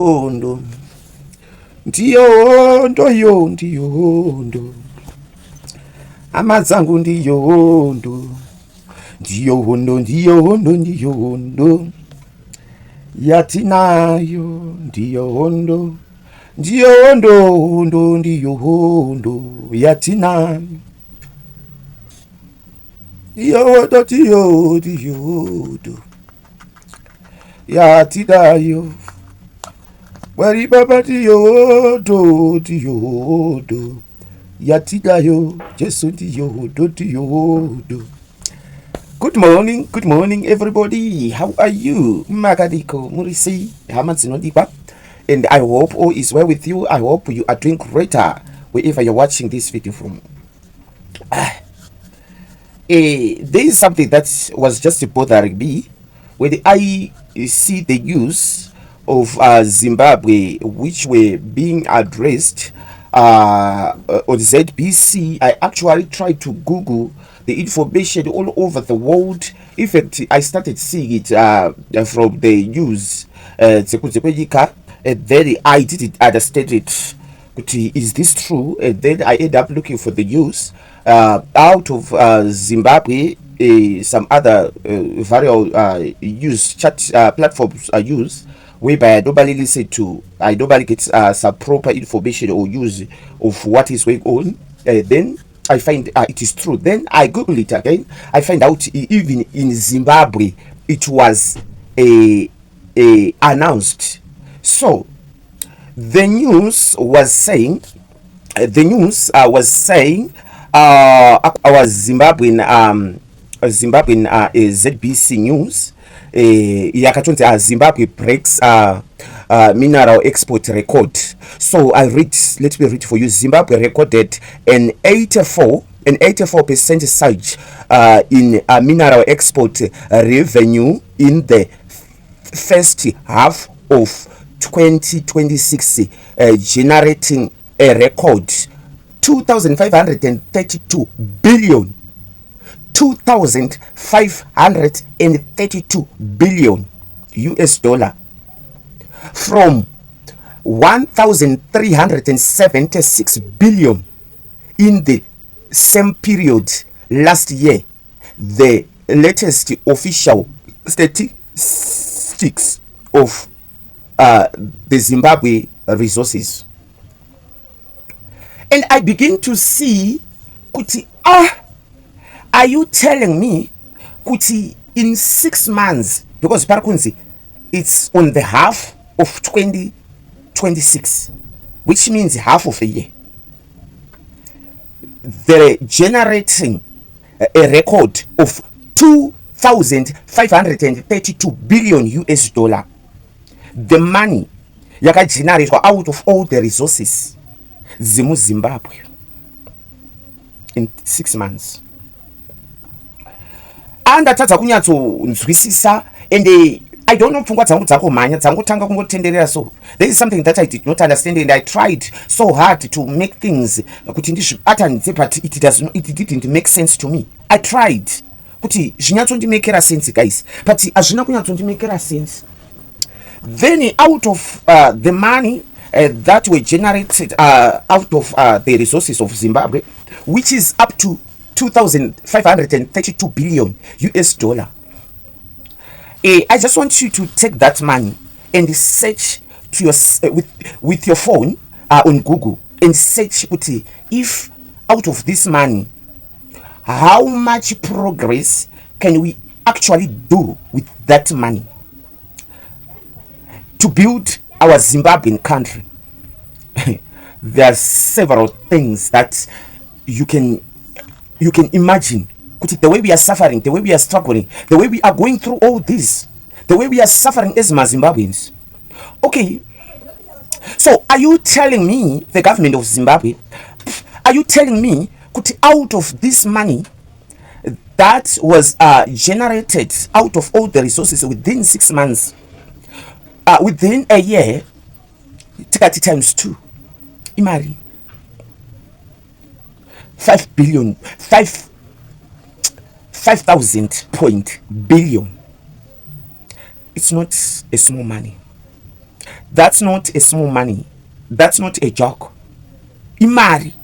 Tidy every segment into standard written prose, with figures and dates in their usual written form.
Hondo, ndiyohondo yo, ndiyohondo, amazangu ndiyohondo, ndiyohondo, ndiyohondo, ndiyohondo, yatinayo, ndiyohondo, ndiyohondo, hondo, ndiyohondo, yatinayo, ndiyohondo, ndiyohondo, ndiyohondo, yatinayo. Wari baba diyodo, diyodo, yatidayo, Jesu diyodo, diyodo. Good morning, everybody. How are you? Magadiko, Murisi, Hamanzinodipa. And I hope all is well with you. I hope you are doing greater wherever you're watching this video from. There is something that was just bothering me when I see the news of Zimbabwe, which were being addressed on ZBC. I actually tried to Google the information all over the world. In fact, I started seeing it from the news, and then I didn't understand it. Is this true? And then I end up looking for the news out of Zimbabwe. Some other various use chat platforms are used, whereby I normally listen to, I normally get some proper information or use of what is going on. Then I find it is true. Then I Google it again. I find out even in Zimbabwe it was announced. So the news was saying, our Zimbabwean ZBC News yakatonzi Zimbabwe breaks mineral export record. So let me read for you. Zimbabwe recorded an 84% surge in mineral export revenue in the first half of 2026, generating a record 2,532 billion 2,532 billion US dollar from 1,376 billion in the same period last year. The latest official statistics of the Zimbabwe resources. And I begin to see kuti are you telling me kuti in 6 months, because parakunzi it's on the half of 2026, which means half of a year, they're generating a record of 2,532 billion US dollar. The money yaka generated out of all the resources zimu Zimbabwe in 6 months. Andatadza kunyatsonzwisisa, and I don't know pfungwa dzangu dzakomhanya dzangotanga kungotenderera. So there is something that I did not understand, and I tried so hard to make things kuti ndizvibatanidze, but it didn't make sense to me. I tried kuti zvinyatsondimekera sense, guys, but hazvina kunyatsondimekera sense. Then out of the money that were generated out of the resources of Zimbabwe, which is up to 2,532 billion US dollar. I just want you to take that money and search to your with your phone on Google and search if out of this money, how much progress can we actually do with that money to build our Zimbabwean country. There are several things that you can imagine. The way we are suffering, the way we are struggling, the way we are going through all this, the way we are suffering as Zimbabweans. Okay, so are you telling me, the government of Zimbabwe, are you telling me out of this money that was generated out of all the resources within 6 months, within a year, 30 times 2, imagine 5 billion, 5,000 point billion. It's not a small money. That's not a small money. That's not a joke. Imari.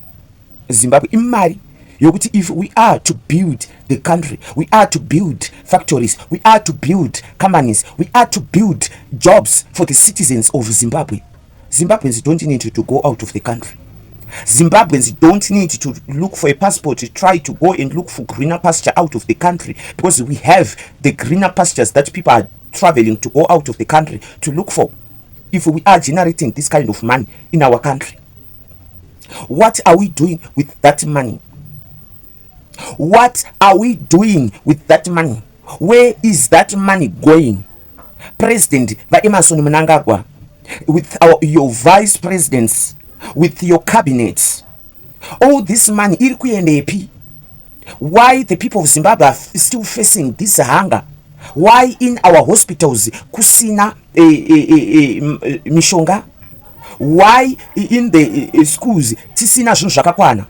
Zimbabwe, imari. If we are to build the country, we are to build factories, we are to build companies, we are to build jobs for the citizens of Zimbabwe. Zimbabweans don't need to go out of the country. Zimbabweans don't need to look for a passport to try to go and look for greener pasture out of the country, because we have the greener pastures that people are traveling to go out of the country to look for. If we are generating this kind of money in our country, what are we doing with that money? What are we doing with that money? Where is that money going? President Emerson Mnangagwa, with your vice presidents, with your cabinets, all this money, why the people of Zimbabwe are still facing this hunger? Why in our hospitals kusina mishonga? Why in the schools tisina zvinhu zvakakwana?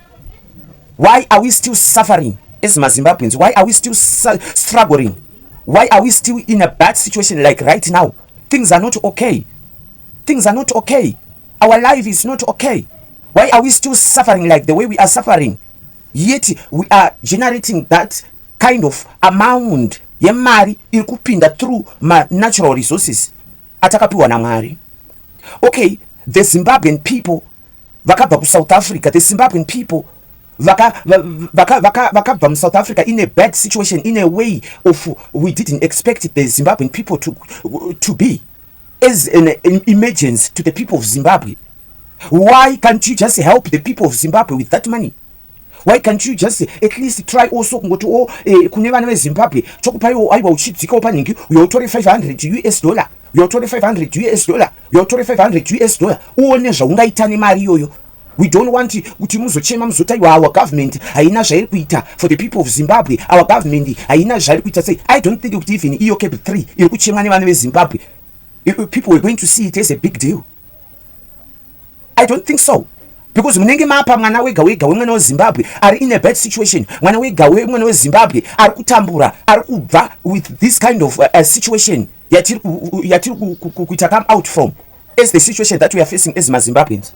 Why are we still suffering as Zimbabweans? Why are we still struggling? Why are we still in a bad situation like right now? Things are not okay. Things are not okay. Our life is not okay. Why are we still suffering like the way we are suffering? Yet we are generating that kind of amount yemari irikupinda through natural resources atakapiwa na Mwari. Okay, the Zimbabwean people vakabva ku South Africa, the Zimbabwean people vakabva from South Africa in a bad situation, in a way of we didn't expect the Zimbabwean people to be as an emergence to the people of Zimbabwe. Why can't you just help the people of Zimbabwe with that money? Why can't you just at least try also kungoti kune vana veZimbabwe chokupaiwo aiwa uchidzika paningi uyotore $500, uyotore $500, uyotore $500 uone zvaungaita nemari iyoyo. We don't want kuti muzochema muzotaiwa our government haina zvairi kuita for the people of Zimbabwe. Our government haina zvairi kuita. Say, I don't think kuti even iyo cap 3 iri kuchemwa nevana veZimbabwe, people were going to see it as a big deal. I don't think so. Because munenge mapa mwana wega wemwana weZimbabwe are in a bad situation. Mwana wega wemwana weZimbabwe ari kutambura, ari kubva with this kind of situation yatiri kuita come out from as the situation that we are facing as Zimbabweans.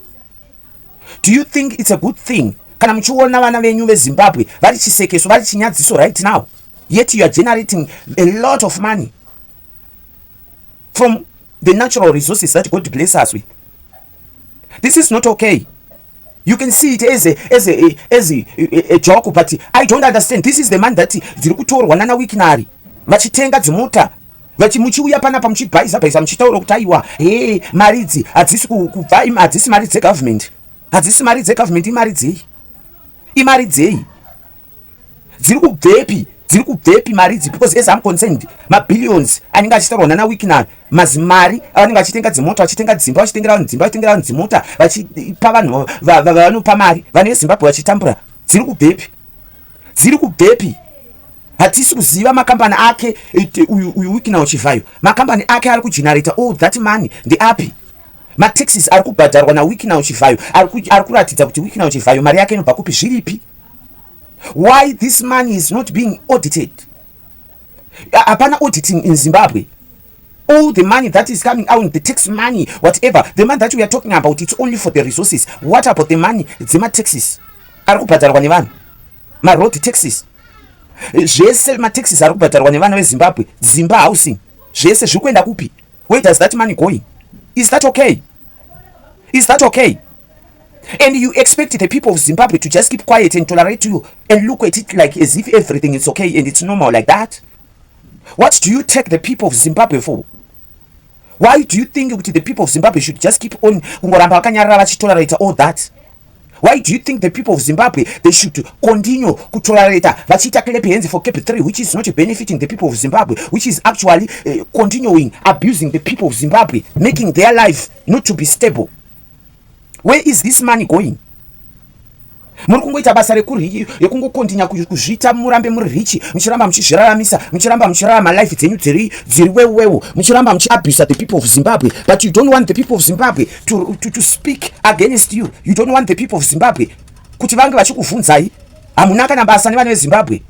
Do you think it's a good thing kana muchiona vana venyu veZimbabwe vari chisekeso vari chinyadziso right now, yet you are generating a lot of money from the natural resources that God bless us with? This is not okay. You can see it as a joke, but I don't understand. This is the man that ziri kutorwa nana wikinari vachitenga dzimota vachimuchiuya panapa muchibhaisa muchitaura kuti aiwa mari idzi hadzisi kubva, hadzisi mari dzegovernment, hadzisi mari dzegovernment. Imari dzei dziri kubvepi mari idzi? Because as I'm concerned, mabillions anenge achitaurwa nana wikinari, mazimari avanenge vachitenga dzimota, vachitenga dzimba, vachitengera vanhu dzimota, vachipa vanhu vanopa mari, vanhu veZimbabwe vachitambura. Dziri kubvepi? Hatisi kuziva makambani ake uyu wikinari uchivhayo, makambani ake ari kugenerata all that money ndeapi? Mataxes ari kubhadharwa nawikinari uchivhayo ari kuratidza kuti wikinari uchivhayo mari yake inobva kupi, zviripi? Why this money is not being audited? Hapana auditing in Zimbabwe. All the money that is coming out, the tax money, whatever, the money that we are talking about, it's only for the resources. What about the money? Zima taxes ari kubhadharwa nevanhu, road taxes, zvese mataxes ari kubhadharwa nevana veZimbabwe, dzimba housing, zvese zviri kuenda kupi? Where does that money going? Is that okay? Is that okay? And you expect the people of Zimbabwe to just keep quiet and tolerate you and look at it like as if everything is okay and it's normal like that? What do you take the people of Zimbabwe for? Why do you think the people of Zimbabwe should just keep on kungoramba vakanyarara vachitolerate all that? Why do you think the people of Zimbabwe, they should continue kutolerate vachiita clap hands for cap 3, which is not benefiting the people of Zimbabwe, which is actually continuing abusing the people of Zimbabwe, making their life not to be stable? Where is this money going? Muri kungoita basa rekungokontinya kuzviita murambe muri richi, muchiramba muchizviraramisa, muchiramba muchirarama life dzenyu dziri wewewo, muchiramba muchiabuse the people of Zimbabwe, but you don't want the people of Zimbabwe to speak against you. You don't want the people of Zimbabwe kuti vange vachikuvhunzai. Hamuna kana basa nevana veZimbabwe.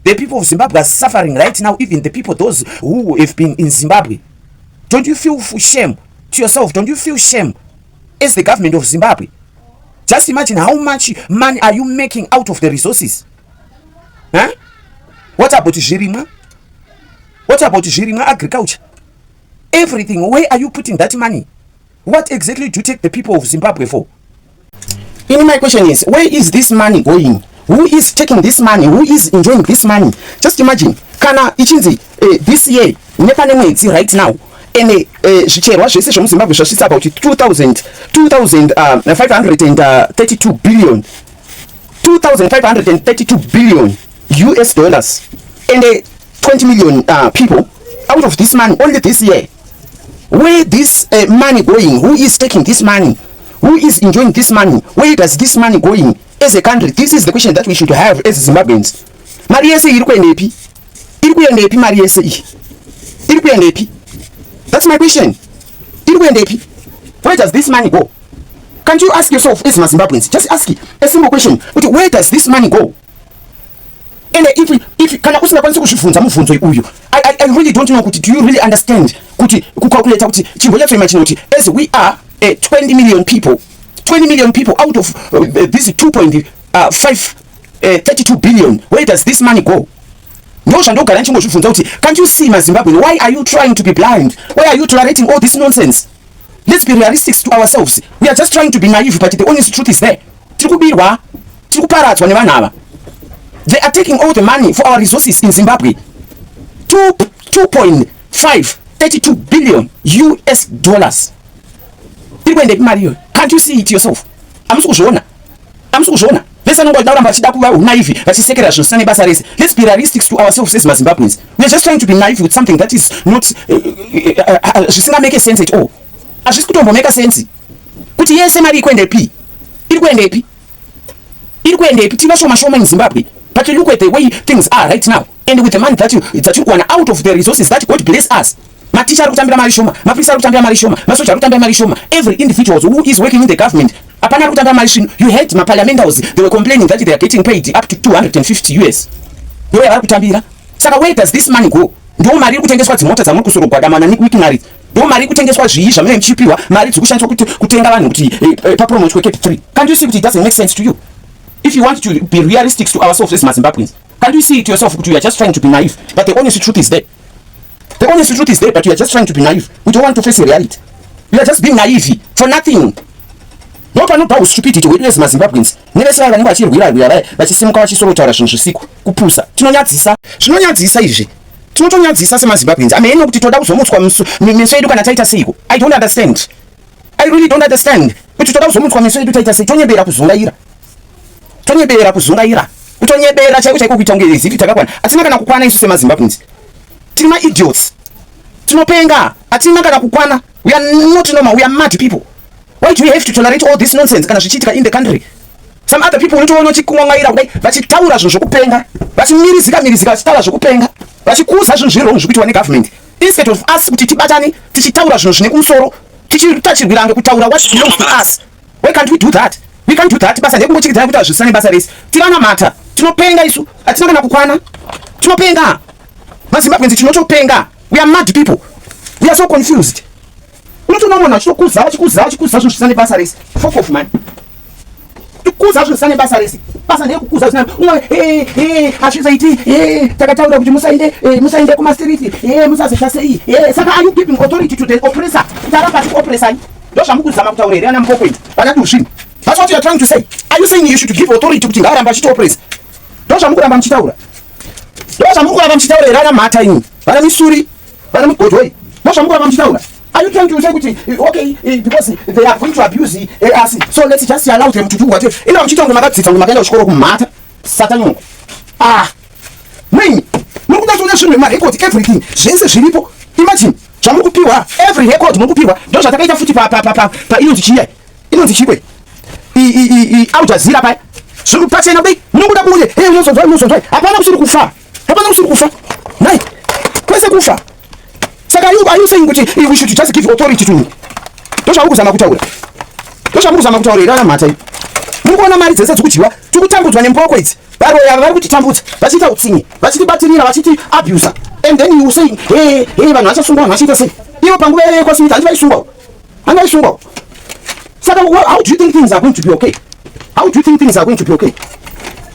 The people of Zimbabwe are suffering right now, even the people those who have been in Zimbabwe. Don't you feel shame to yourself, don't you feel shame as the government of Zimbabwe? Just imagine how much money are you making out of the resources. Huh? What about Jirima? What about Jirima agriculture? Everything. Where are you putting that money? What exactly do you take the people of Zimbabwe for? And my question is, where is this money going? Who is taking this money? Who is enjoying this money? Just imagine, kana ichinzi this year, right now, and zvicherwa zvese zvemuzimbabwe zvasvitsa about 2,532 billion 2,532 billion US dollars, and 20 million people out of this money only this year. Where this money going? Who is taking this money? Who is enjoying this money? Where does this money going as a country? This is the question that we should have as Zimbabweans. Mari yese iri kuendepi? Iri kuendepi mari yese iyi? Iri kuendepi? That's my question. Iri kuendepi? Where does this money go? Can't you ask yourself as Zimbabweans? Just ask a simple question. Where does this money go? And if kana usina kwanisa kuzvibvunza mubvunzo uyu, I really don't know kuti do you really understand kuti kucalculate kuti chimbo chacho imagine kuti as we are 20 million people out of this 2.532 billion, where does this money go? No zvandogara nchingozvibvunza kuti can't you see maZimbabwean, why are you trying to be blind? Why are you tolerating all this nonsense? Let's be realistic to ourselves. We are just trying to be naive, but the honest truth is there. Tirikubirwa, tirikuparadzwa nevanhu ava. They are taking all the money for our resources in Zimbabwe. 2.532 billion US dollars. Can't you see it yourself? Let's be realistic to ourselves as Zimbabweans. We are just trying to be naive with something that is not make sense at all. Make sense. In Zimbabwe. But you look at the way things are right now, and with the money that you want out of the resources that God bless us. Every individual who is working in the government, you heard my parliamentals, they were complaining that they are getting paid up to 250 US. Where does this money go? Can't you see it doesn't make sense to you? If you want to be realistic to ourselves as Zimbabweans, can't you see it yourself? You are just trying to be naive, but the honest truth is there. The honest truth is there, but you are just trying to be naive. We don't want to face reality. We are just being naive for nothing. Not about stupidity. We as Zimbabweans. Never say I'm going to but it's simple. She's so tired. She's kupusa. Tinonyadzisa izvi. Tinotonyadzisa semaZimbabweans. Amene kuti toda kuzomutswa meso edu kana taita seiko. I don't understand. I really don't understand. Kuti toda kuzomutswa meso edu taita seiko. Tonyebera kuzungaira. Kutonyebera chaiko kuita kunge izivi takakwana. Atina kana kukwana isu semaZimbabweans. Tima idiots. Tinopenga. Atina kana kukwana. We are not normal. We are mad people. Why do we have to tolerate all this nonsense kana zvichiitika in the country? Some other people unotoona chikungangaira kudai vachitaura zvinhu zvokupenga, vachimirizika vachitaura zvokupenga, vachikuza zvinhu zvirongo zvikuitwa negovernment. Instead of us kuti tibatane tichitaura zvinhu zvine kumusoro, tichitachirwira ngekutaura what belongs to us. Why can't we do that? We can't do that. Basa ndekungochigidza kuti azvisane basa rese. Tivana mata. Tinopenga isu. Atina kana kukwana. Tinopenga. MaZimbabweans tinotopenga. We are mad people. We are so confused. Unotoona achikuza zvinhu zvisane basa rese. Fuck off man. Kuza zvinhu zvisane basa rese. Basa ndekukuza zvinhu. Azvizaiti. Takataura kuti musainde kumastriti. Musazoita sei. Saka are you giving authority to the oppressor? Taramba oppressor. Ndozvamukuzama kutaurira ana mupokwe. Vanati uzvini. That's what you are trying to say. Are you saying you should give authority to ngaramba chitoppress? Ndozvamukuramba muchitaura. Ndozvamukuramba muchitaura rana mata ini. Vana misuri, vana mugodhoi. Ndozvamukuramba muchitaura. Are you trying to say kuti okay because they are going to abuse us, so let's just allow them to do whatever. Ina muchitaura makadzitsa kuti makaenda kuchikoro kumata. Satanyongo. Mimi. Mukudatsona zvinhu marecord everything. Zvese zviripo. Imagine. Zvamukupiwa every record mukupiwa. Ndozvatakaita futi pa inonzi chiya. Inonzi chikwe. Al Jazeera pai. Zvekupachena kudai. Munokuda kunge unozonzwai. Hapana kusiri kufa. Nai. Kwese kufa. Saka are you saying kuti we should just give authority to me? Ndozvamukuzama kutaura rana mata. Mukuona mari dzese dzikudyiwa. Tikutambudzwa nempoko idzi. Varoya vari kutitambudza. Vachiita utsinye. Vachitibatirira vachiti abuse. And then you say vanhu vachasungwa vanhu vachiita sei? Ivo panguva yako Smith handivaisungwawo. Angaishungo. Saka, how do you think things are going to be okay? How do you think things are going to be okay?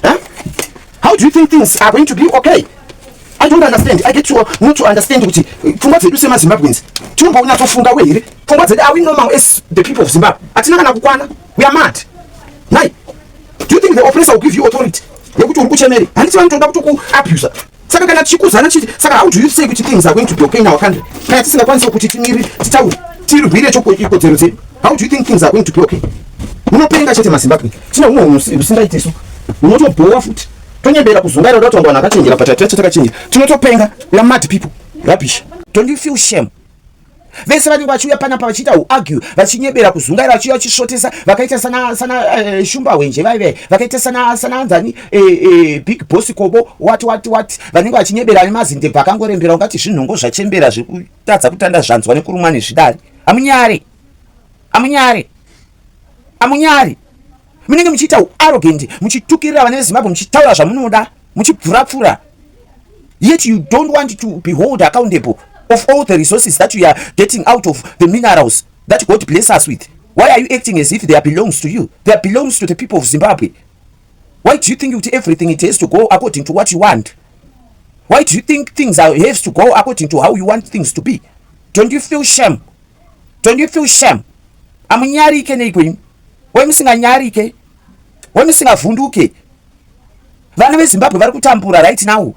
Huh? How do you think things are going to be okay? I don't understand. I get to not to understand what Pungwa zedu sema Zimbabweans. Tumba unatofunga we here. Pungwa zedu, are we normal as the people of Zimbabwe? Atina kana kukwana. We are mad. Nai. Do you think the oppressor will give you authority? Yekuti uri kuchemeri. Handiti vanotoda kuti abuse. Saka kana chikuzana chiti. Saka how do you say kuti things are going to be okay in our country? Kana tisingakwanisa kuti timiri titauri. Tiribwire ikodzero dzedu. How do you think things are going to be okay? Munopenga chete maZimbabwe. Tina umwe usingaiteso. Unotobhowa futi. Tonyebera kuzungaira kuti vanhu vakachenjera patatu takachenjera. Tinotopenga. We are mad people. Rubbish. Don't you feel shame? Vese vanenge vachiuya panapa vachiita argue vachinyebera kuzungaira vachiuya vachisvotesa vakaita sana shumba wenje vaive vakaita sana anzani big boss kobo what vanenge vachinyebera nemazindebva akangorembera ungati zvinhongo zvachembera zviri kutadza kutanda zvanzwa nekurumwa nezvidari. Amunyari munenge muchiita arrogant muchitukirira vana veZimbabwe muchitaura zvamunoda muchipfurapfura, yet you don't want to be held accountable of all the resources that you are getting out of the minerals that God bless us with. Why are you acting as if they belongs to you? They belongs to the people of Zimbabwe. Why do you think everything it has to go according to what you want? Why do you think things have to go according to how you want things to be? Don't you feel shame? Don't you feel shame? Amunyarike neikwenyu. Wemusinganyarike. Wemusingavhunduke. Vana veZimbabwe vari kutambura right now.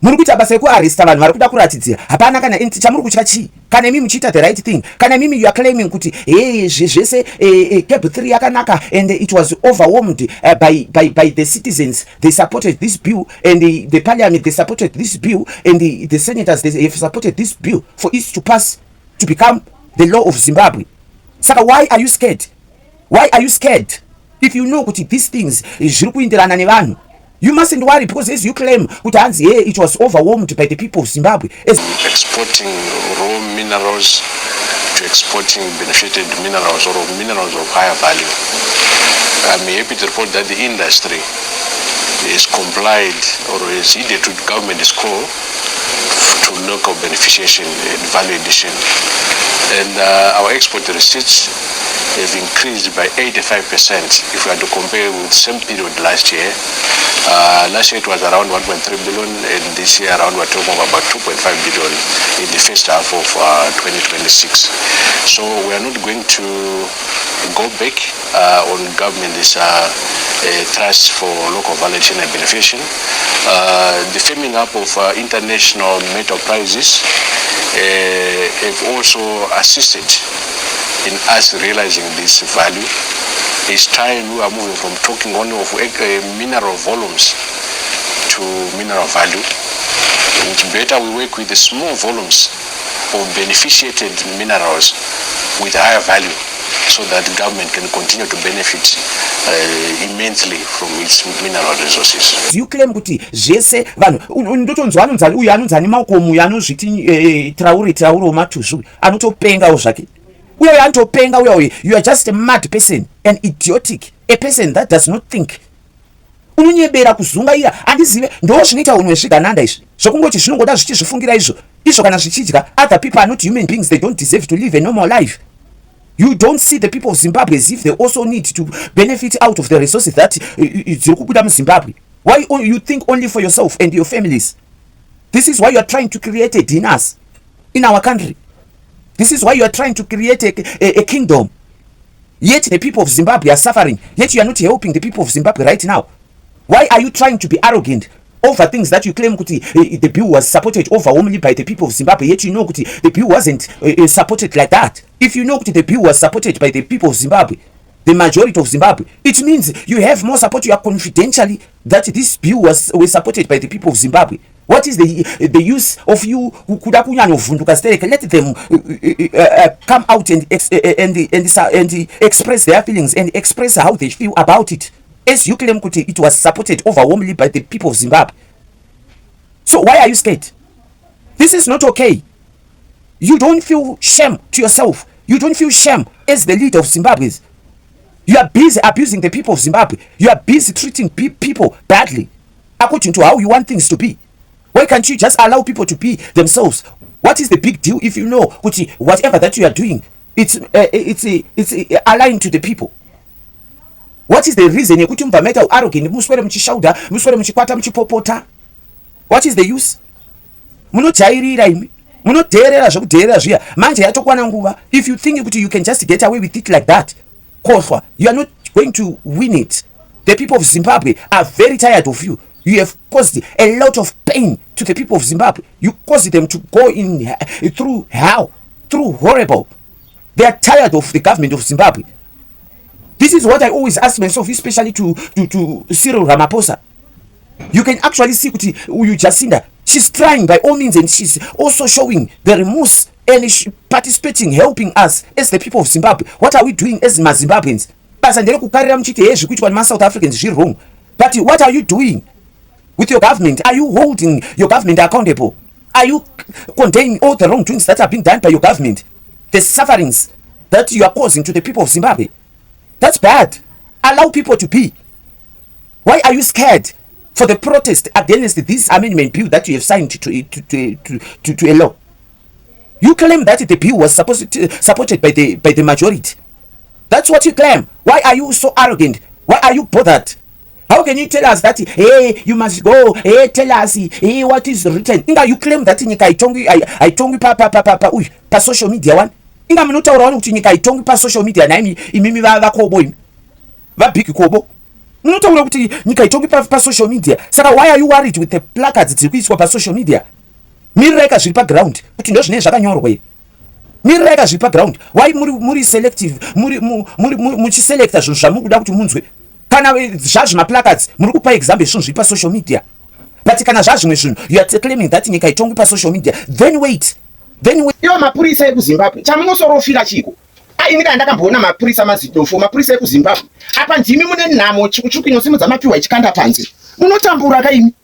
Muri kuita basa rekuarresta vanhu vari kuda kuratidzira hapana kana chamuri kutya chii. Kana imi muchiita the right thing. Kana imi you are claiming kuti zvese cable 3 yakanaka and it was overwhelmed by the citizens. They supported this bill and the parliament they supported this bill and the senators they have supported this bill for it to pass to become the law of Zimbabwe. Saka, why are you scared? Why are you scared? If you know kuti these things zviri kuindirana nevanhu, you mustn't worry because as you claim it was overwhelmed by the people of Zimbabwe. Exporting raw minerals to exporting benefited minerals or minerals of higher value. I'm happy to report that the industry is complied or is heeded to government's call to local beneficiation and value addition. And our export receipts have increased by 85% if we are to compare with the same period last year. Last year it was around 1.3 billion and this year around we're talking about 2.5 billion in the first half of 2026. So we are not going to go back on government's thrust for local value addition and beneficiation. The firming up of international metal prices have also assisted in us realizing this value. It's time we are moving from talking only of mineral volumes to mineral value. It's better we work with the small volumes of beneficiated minerals with higher value so that the government can continue to benefit immensely from its mineral resources. You claim kuti zvese vanhu ndotonzwa anonzani uyu anonzani makomo uyu anozviti trauri wematushu anotopengawo zvake. Uyo anotopenga uyo, you are just a mad person, an idiotic, a person that does not think. Unonyebera kuzungaira handizive ndo zvinoita unhu hwezvigananda izvi zvokungoti zvinongoda zvichizvifungira izvo kana zvichidya. Other people are not human beings, they don't deserve to live a normal life. You don't see the people of Zimbabwe as if they also need to benefit out of the resources that ziri kubuda muZimbabwe. Why you think only for yourself and your families? This is why you are trying to create a dinas in our country. This is why you are trying to create a kingdom. Yet the people of Zimbabwe are suffering. Yet you are not helping the people of Zimbabwe right now. Why are you trying to be arrogant over things that you claim kuti the bill was supported overwhelmingly by the people of Zimbabwe, yet you know kuti the bill wasn't supported like that? If you know kuti the bill was supported by the people of Zimbabwe, the majority of Zimbabwe, it means you have more support. You are confidentially that this bill was supported by the people of Zimbabwe. What is the use of you who could have let them come out and express their feelings and express how they feel about it? As you claim it was supported overwhelmingly by the people of Zimbabwe. So why are you scared? This is not okay. You don't feel shame to yourself. You don't feel shame as the leader of Zimbabwe. You are busy abusing the people of Zimbabwe. You are busy treating people badly according to how you want things to be. Why can't you just allow people to be themselves? What is the big deal if you know whatever that you are doing, it's aligned to the people? What is the reason yekuti mubva maita arrogant muswere muchishauda, muswere muchikwata, muchipopota? What is the use? Munojairira imi, munodheerera zvekudheerera zviya. Manje yatokwana nguva. If you think kuti you can just get away with it like that, kohlwa, you are not going to win it. The people of Zimbabwe are very tired of you. You have caused a lot of pain to the people of Zimbabwe. You caused them to go through hell, through horrible. They are tired of the government of Zimbabwe. This is what I always ask myself, especially to Cyril Ramaphosa. You can actually see Jacinta. She's trying by all means, and she's also showing the remorse and participating, helping us as the people of Zimbabwe. What are we doing as Zimbabweans? South Africans wrong. But what are you doing with your government? Are you holding your government accountable? Are you condemning all the wrongdoings that are being done by your government? The sufferings that you are causing to the people of Zimbabwe? That's bad. Allow people to be. Why are you scared for the protest against this amendment bill that you have signed to a law? You claim that the bill was supported by the majority. That's what you claim. Why are you so arrogant? Why are you bothered? How can you tell us that, hey, you must go, hey, tell us, hey, what is written? Inga, you claim that nyika itongi pa social media one. Inga minotaura wanu kuti nyika itongi pa social media na imimi vakobo imi. Va big kobo. Minotaura kuti nyika itongi pa social media. Saka, why are you worried with the placards dzikuiswa pa social media? Mireka zviri pa ground. Kuti ndo zvine zvakanyorwa here. Mireka zviri pa ground. Why muri selective? Muri selecta zvinhu zvamukuda kuti munzwe. Kana zvazvima placards muri kupa example zvinhu zviri pa social media. But kana zvazvimwe zvinhu you are claiming that nyika itongi pa social media. Then wait. Yo mapurisa ekuZimbabwe chamunosorofira chiko. Ini ndakamboona mapurisa mazidofo, mapurisa ekuZimbabwe. Apa ndimi mune nhamo chikuchuku inosimudza mapiwa ichikanda panze. Munotambura kaimi.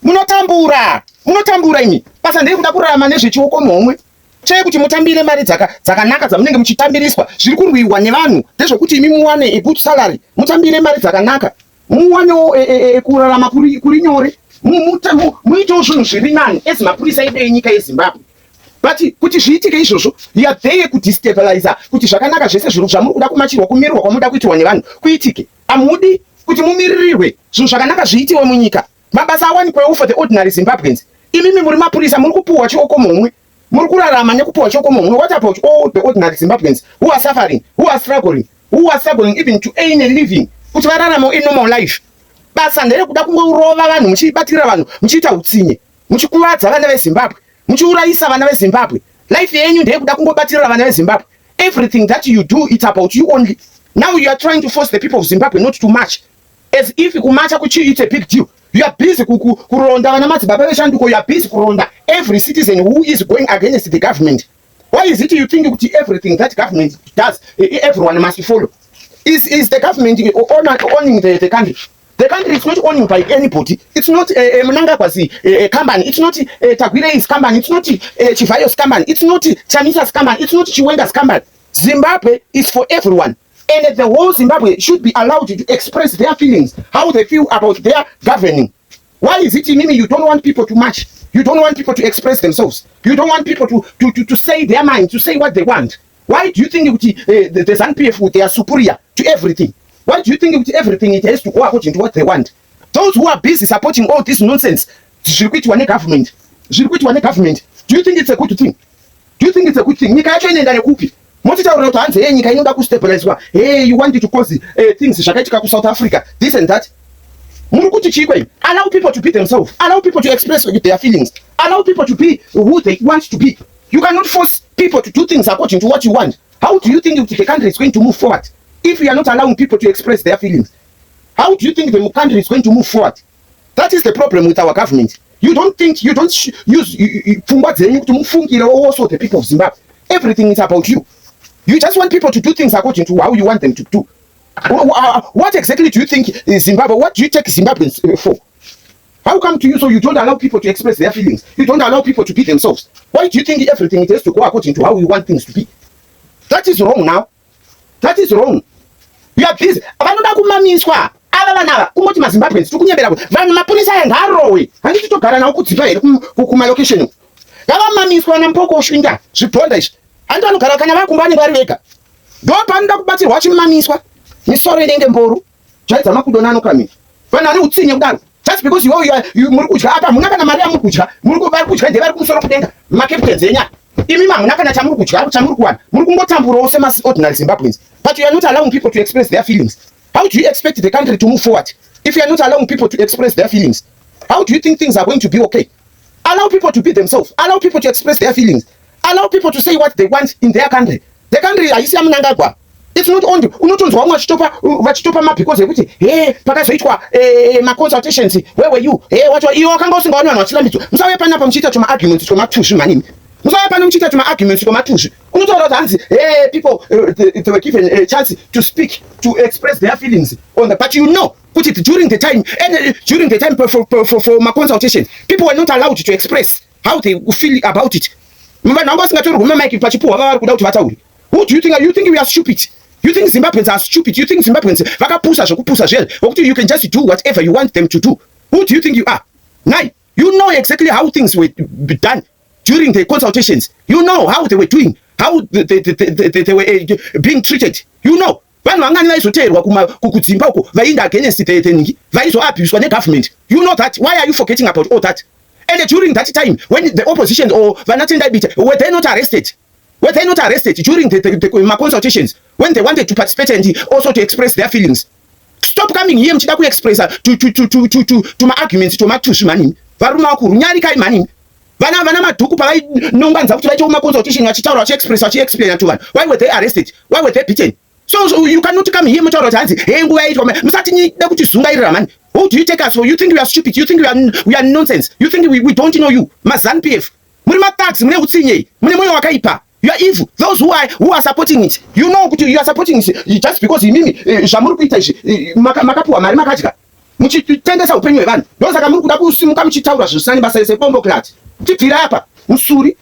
Munotambura imi. Basa ndekuda kurarama nezvechioko momwe. Chekuti mutambire mari dzakanaka dzamunenge muchitambiriswa zviri kurwiwa nevanhu ndezvokuti imi muwane a good salary, mutambire mari dzakanaka, muwane kurarama kuri nyore, muitewo zvinhu zviri nani as mapurisa edu enyika yeZimbabwe. But kuti zviitike izvozvo, you are there kudestabilize kuti zvakanaka zvese zviro zvamuri kuda kumachirwa, kumirirwa kwamuda kuitirwa nevanhu kuitike. Amudi kuti mumiririrwe zvinhu zvakanaka zviitiwe munyika, mabasa awanikwewo for the ordinary Zimbabweans. Imimi muri mapurisa muri kupuwa chioko momwe, muri kurarama nekupuwa chioko momwe. What about all the ordinary Zimbabweans who are suffering, who are struggling even to earn a living, kuti vararama a normal life? Basa nderekuda kungorova vanhu, muchibatira vanhu, muchiita utsinye, muchikuvadza vana veZimbabwe, muchiurayisa vana veZimbabwe. Life yenyu ndeyekuda kungobatirira vana veZimbabwe. Everything that you do, it's about you only. Now you are trying to force the people of Zimbabwe not to march, as if kumacha kuchi it's a big deal. You are busy kuronda vana madzibaba veshanduko. You are busy kuronda every citizen who is going against the government. Why is it you think everything that government does, everyone must follow? Is the government owning the country? The country is not owned by anybody. It's not Mnangagwazi company. It's not Tagwire's company. It's not Chivayo's company. It's not Chamisa's company. It's not Chiwenga's company. Zimbabwe is for everyone. And the whole Zimbabwe should be allowed to express their feelings, how they feel about their governing. Why is it, Mimi, you don't want people to march? You don't want people to express themselves. You don't want people to say their mind, to say what they want. Why do you think the ZANU-PF, they are superior to everything? Why do you think with everything it has to go according to what they want? Those who are busy supporting all this nonsense, government. Do you think it's a good thing? Do you think it's a good thing? Hey, you want to cause things South Africa, this and that. Allow people to be themselves. Allow people to express their feelings. Allow people to be who they want to be. You cannot force people to do things according to what you want. How do you think the country is going to move forward if you are not allowing people to express their feelings? How do you think the country is going to move forward? That is the problem with our government. You don't use also the people of Zimbabwe. Everything is about you. You just want people to do things according to how you want them to do. What exactly do you think is Zimbabwe? What do you take Zimbabweans for? How come to you so you don't allow people to express their feelings? You don't allow people to be themselves. Why do you think everything has to go according to how you want things to be? That is wrong now. That is wrong. You are busy. Vanoda kumamiswa. Ava vanava kumoti maZimbabweans tikunyembera vanhu mapurisa enharowe handiti togara nawo kudzipa here kuma location. ngavamamiswa nampoko usvinda zviponda izvi handi vanogara kana vakumbani vari vega ndopanoda kubatsirwa vachimamiswa misoro inenge mboru zvaidza makudona anokamira vanhu vane utsinye kudaro just because muri kudya apa hamuna kana mari yamuri kudya vari kudya ndevari kumusoro kudenga makapitens enyaya imi hamuna kana chamuri kudya chamuri kuwana muri kungotamburawo sema-ordinary Zimbabweans, but you are not allowing people to express their feelings. How do you expect the country to move forward if you are not allowing people to express their feelings? How do you think things are going to be okay? Allow people to be themselves. Allow people to express their feelings. Allow people to say what they want in their country. The country haisi yamunangagwa. It's not only unotonzwa vamwe vachitopa mabhikozi ekuti pakazoitwa maconsultations, where were you? Wacho iwo wakanga usingaoni vanhu vachilambidzwa. Musauye panapa muchiita tuma-arguments twomatushi manini. Musauye pano muchiita tuma-arguments twomatushi. Unotaura kuti hanzi people they were given a chance to speak, to express their feelings on the, but you know, put it during the time for my consultation, people were not allowed to express how they feel about it. Who do you think we are stupid? You think Zimbabweans are stupid? You think Zimbabweans you can just do whatever you want them to do? Who do you think you are? Now, you know exactly how things were done during the consultations. You know how they were doing, how they were being treated. You know. Against the government. You know that. Why are you forgetting about all that? And during that time, when the opposition or were they not arrested? Were they not arrested during the consultations when they wanted to participate and also to express their feelings? Stop coming here to express to my arguments, to my tush money. Varuma kurunyari kai money. Vana maduku pa nonganza kuti vaite consultation vachitaura vachiexplain to vanhu. Why were they arrested? Why were they beaten? So you cannot come here mutaura kuti hanzi nguva yaitwa musatinyida kuti zungairira mani. Who do you take us for? You think we are stupid? You think we are nonsense? You think we don't know you? Mazan-PF. Muri mataxi mune utsinye. Mune moyo wakaipa. You are evil. Those who are supporting it. You know you are supporting it just because mimi shamuri kuita izvi makapuwa mari makadya. Muchitengesa upenyu hwevanhu. Ndosaka muri kuda kusimuka muchitaura zvisina basa rese bombo clat. Chibvira apa musuri.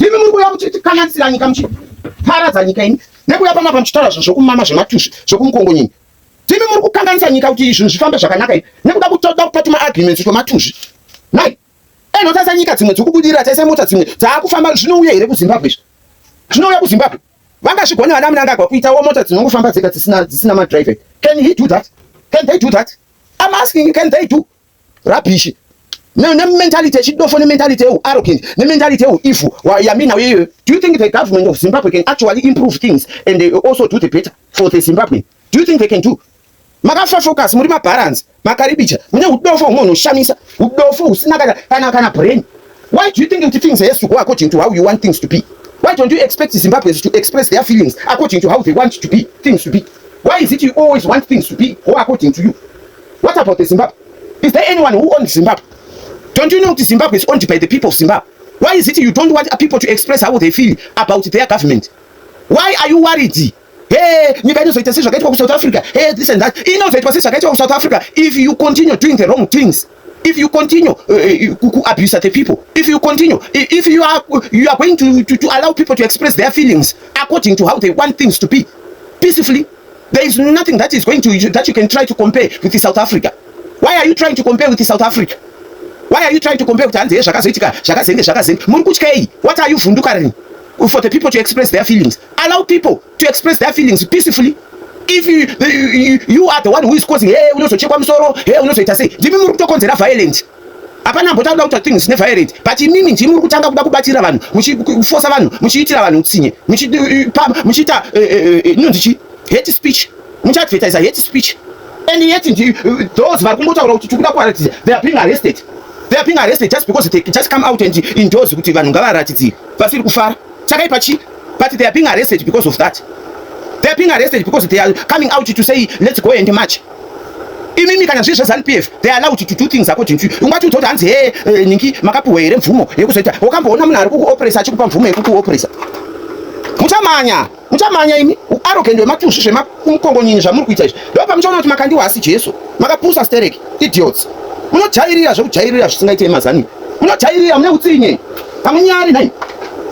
Ndimi muri kuda kuchikananisira nyika muchiparadza nyika ini. Nekuya panapa muchitaura zvokumama zvematushi zvokumukongonyini. Ndimi muri kukanganisa nyika kuti izvi zvifambe zvakanaka ini. Nekuda kutoda kupata ma-arguments twomatushi. Nai. Enotasa nyika dzimwe dzokubudira tese mota dzimwe dzaakufamba zvinouya here kuZimbabwe izvi. Zvinouya kuZimbabwe. Vangazvigona vana munangagwa kuitawo mota dzinongofamba dzega dzisina madriver. Can he do that? Can they do that? I'm asking you, can they do? Rubbish. Mentality chidofo mentality arrogant, mentality evil. Do you think the government of Zimbabwe can actually improve things and they also do the better for the Zimbabwe? Do you think they can do? Makafa focus muri balance makaribicha mune udofo umuntu shamisa udofo usina kana brain. Why do you think things has to go according to how you want things to be? Why don't you expect Zimbabweans to express their feelings according to how they want to be things to be? Why is it you always want things to be go according to you? What about the Zimbabwe? Is there anyone who owns Zimbabwe? Don't you know the Zimbabwe is owned by the people of Zimbabwe? Why is it you don't want people to express how they feel about their government? Why are you worried? Hey, South Africa. Hey, this and that. You know that South Africa. If you continue doing the wrong things, if you continue abuse the people, if you continue, if you are going to allow people to express their feelings according to how they want things to be, peacefully, there is nothing that is going to that you can try to compare with the South Africa. Why are you trying to compare with the South Africa? Why are you trying to compare with Anze Shakazenge? What are you fundukaring? For the people to express their feelings. Allow people to express their feelings peacefully. If you are the one who is causing, hey, unozochekwa musoro, hey, unozoita sei, ndimi muri kutokonzera violent. Hapana mbotanga kuti things ne violent, but imimi ndimi muri kutanga kuda kubatira vanhu, muchiforsa vanhu, muchiitira vanhu utsinye, muchiita nondichi hate speech, muchadvertise hate speech. And yet those vari kungotaura kuti tikuda kuvaratidza, they are being arrested. They are being arrested just because they just come out and endorse kuti vanhu ngavaratidzire vasiri kufara. Chakaipa chi, but they are being arrested because of that. They are being arrested because they are coming out to say let's go and march. Imimi kana zvisha ZANU-PF, they are allowed to do things according to you. Ungati utoda hanzi hey ningi makapuwa here mvumo yekuzoita. Wakamboona munhu ari kukuoperesa achikupa mvumo yekukuoperesa. Muchamanya imi arrogant wematushi zvemakumukongonyini zvamuri kuita izvi. Ndopa muchaona kuti makandiwa asi Jesu. Makapusa stereki idiots. Munojairira zvekujairira zvisingaite mazani. Munojairira mune utsinye. Hamunyari nai.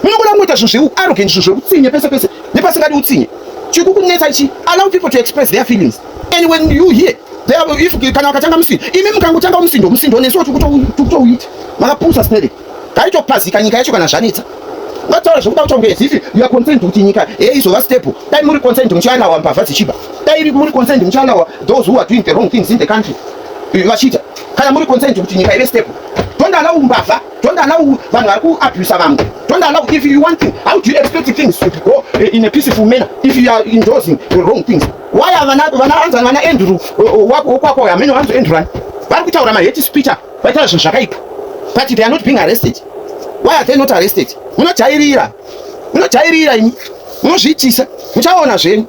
Munokuda kuita zvinhu arrogant zvekutsinye pese nepasingadi utsinye. Chikukunetsa ichi, allow people to express their feelings. And when you hear if kana wakatanga musindo imi mukangotanga musindo neso kuti kutouita makapusa stereki. haitopazika nyika yacho kana zvanetsa. Ngataura zvekuda kutonge if you are concerned kuti nyika izova stable, dai muri concerned muchalawa mbavha dzichiba, dai muri concerned muchalawa those who are doing the wrong things in the country vachita, kana muri concerned kuti nyika ive stable. Don't allow mbavha, don't allow vanhu vari kuabuse vamwe, don't allow. If you want things, how do you expect things to go in a peaceful manner if you are endorsing the wrong things? Why are vana Andrew wakwako amene vanzo Andrew vari kutaura mahate speech vaitaura zvinhu zvakaipa, but they are not being arrested? Why are they not arrested? Munojairira imi, munozviitisa. Muchaona zvenyu,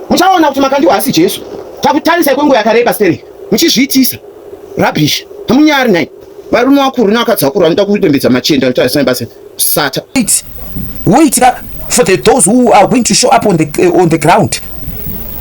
muchaona kuti makandiwa hasi Jesu. Takutarisai kwenguva yakareba stere muchizviitisa rubbish. Hamunyari nai varume vakuru nevakadzakuru vanoda kutembedza machenda anotarisai basa sata. Wait for those who are going to show up on the ground.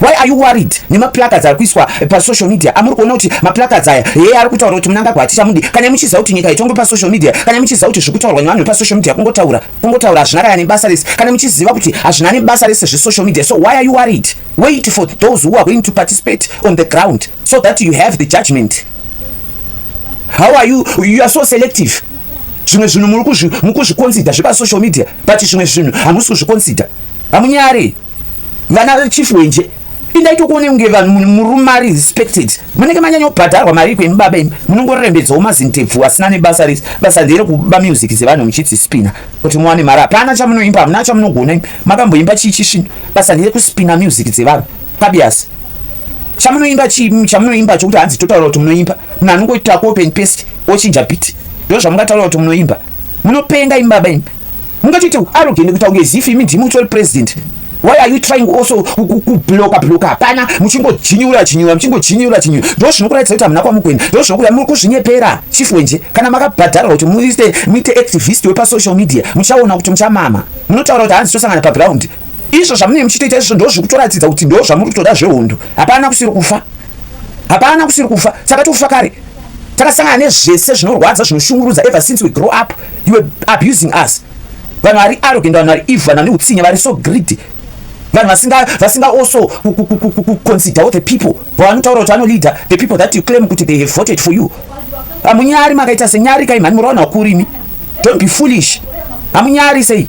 Why are you worried? Nemaplacards ari kuiswa pasocial media. Amuri kuona kuti maplacards aya ari kutaura kuti munanga kwaticha mundi. Kana muchiziva kuti nyika itongo pasocial media, kana muchiziva kuti zvirikutaurwa nevanhu pasocial media kungotaura hazvina kana nebasa rese, kana muchiziva kuti hazvina nebasa rese zvesocial media. So why are you worried? Wait for those who are going to participate on the ground so that you have the judgment. How are you are so selective. Zvimwe zvinhu muri kuzviconsider zvepasocial media, but zvimwe zvinhu hamusi kuzviconsider. Hamunyare vana chief wenje indaito kuone unge vanhu muri mari respected, munenge manyanya kubhadharwa mari kwemibaba imi, munongorembedzawo mazintebvu asina nebasa rese. Basa ndere kuba music dzevanhu muchidzi spina kuti muwane mari. Hapana chamunoimba, hamuna chamunogona imi. Makamboimba chichi svino? Basa ndere kuspina music dzevanhu kabiasi. Chamunoimba chamunoimba chokuti hanzi totaura kuti munoimba, munhu anongoita open paste ochinja beat, ndo zvamungataura kuti munoimba. Munopenga imi baba imi, mungatoite arrogant kuita kunge zifi imi ndimi mutori president. Why are you trying also kubloka? Hapana, muchingojinyura, ndo zvinokuratidza kuti hamuna kwamukwenda, ndo zvinokuratidza muri kuzvinyepera chief wenje. Kana makabhadharwa kuti muite activist wepasocial media, muchaona kuti muchamama. Munotaura kuti hanzi tosangana paground. Izvo zvamunenge muchitoita izvo ndo zvikutoratidza kuti ndo zvamuri kutoda zvehondo. Hapana kusiri kufa, saka tofa kare. Takasangana nezvese zvinorwadza zvinoshungurudza ever since we grow up. You were abusing us. Vanhu vari arrogant, vanhu vari evil, vanhu vari utsinya, vari so greedy. Vanhu vasinga also consider the people vanotaura kuti vanoleader the people that you claim kuti they have voted for you. Hamunyari makaita senyari kai mhani, muraona kurimi. Don't be foolish. Hamunyari sei,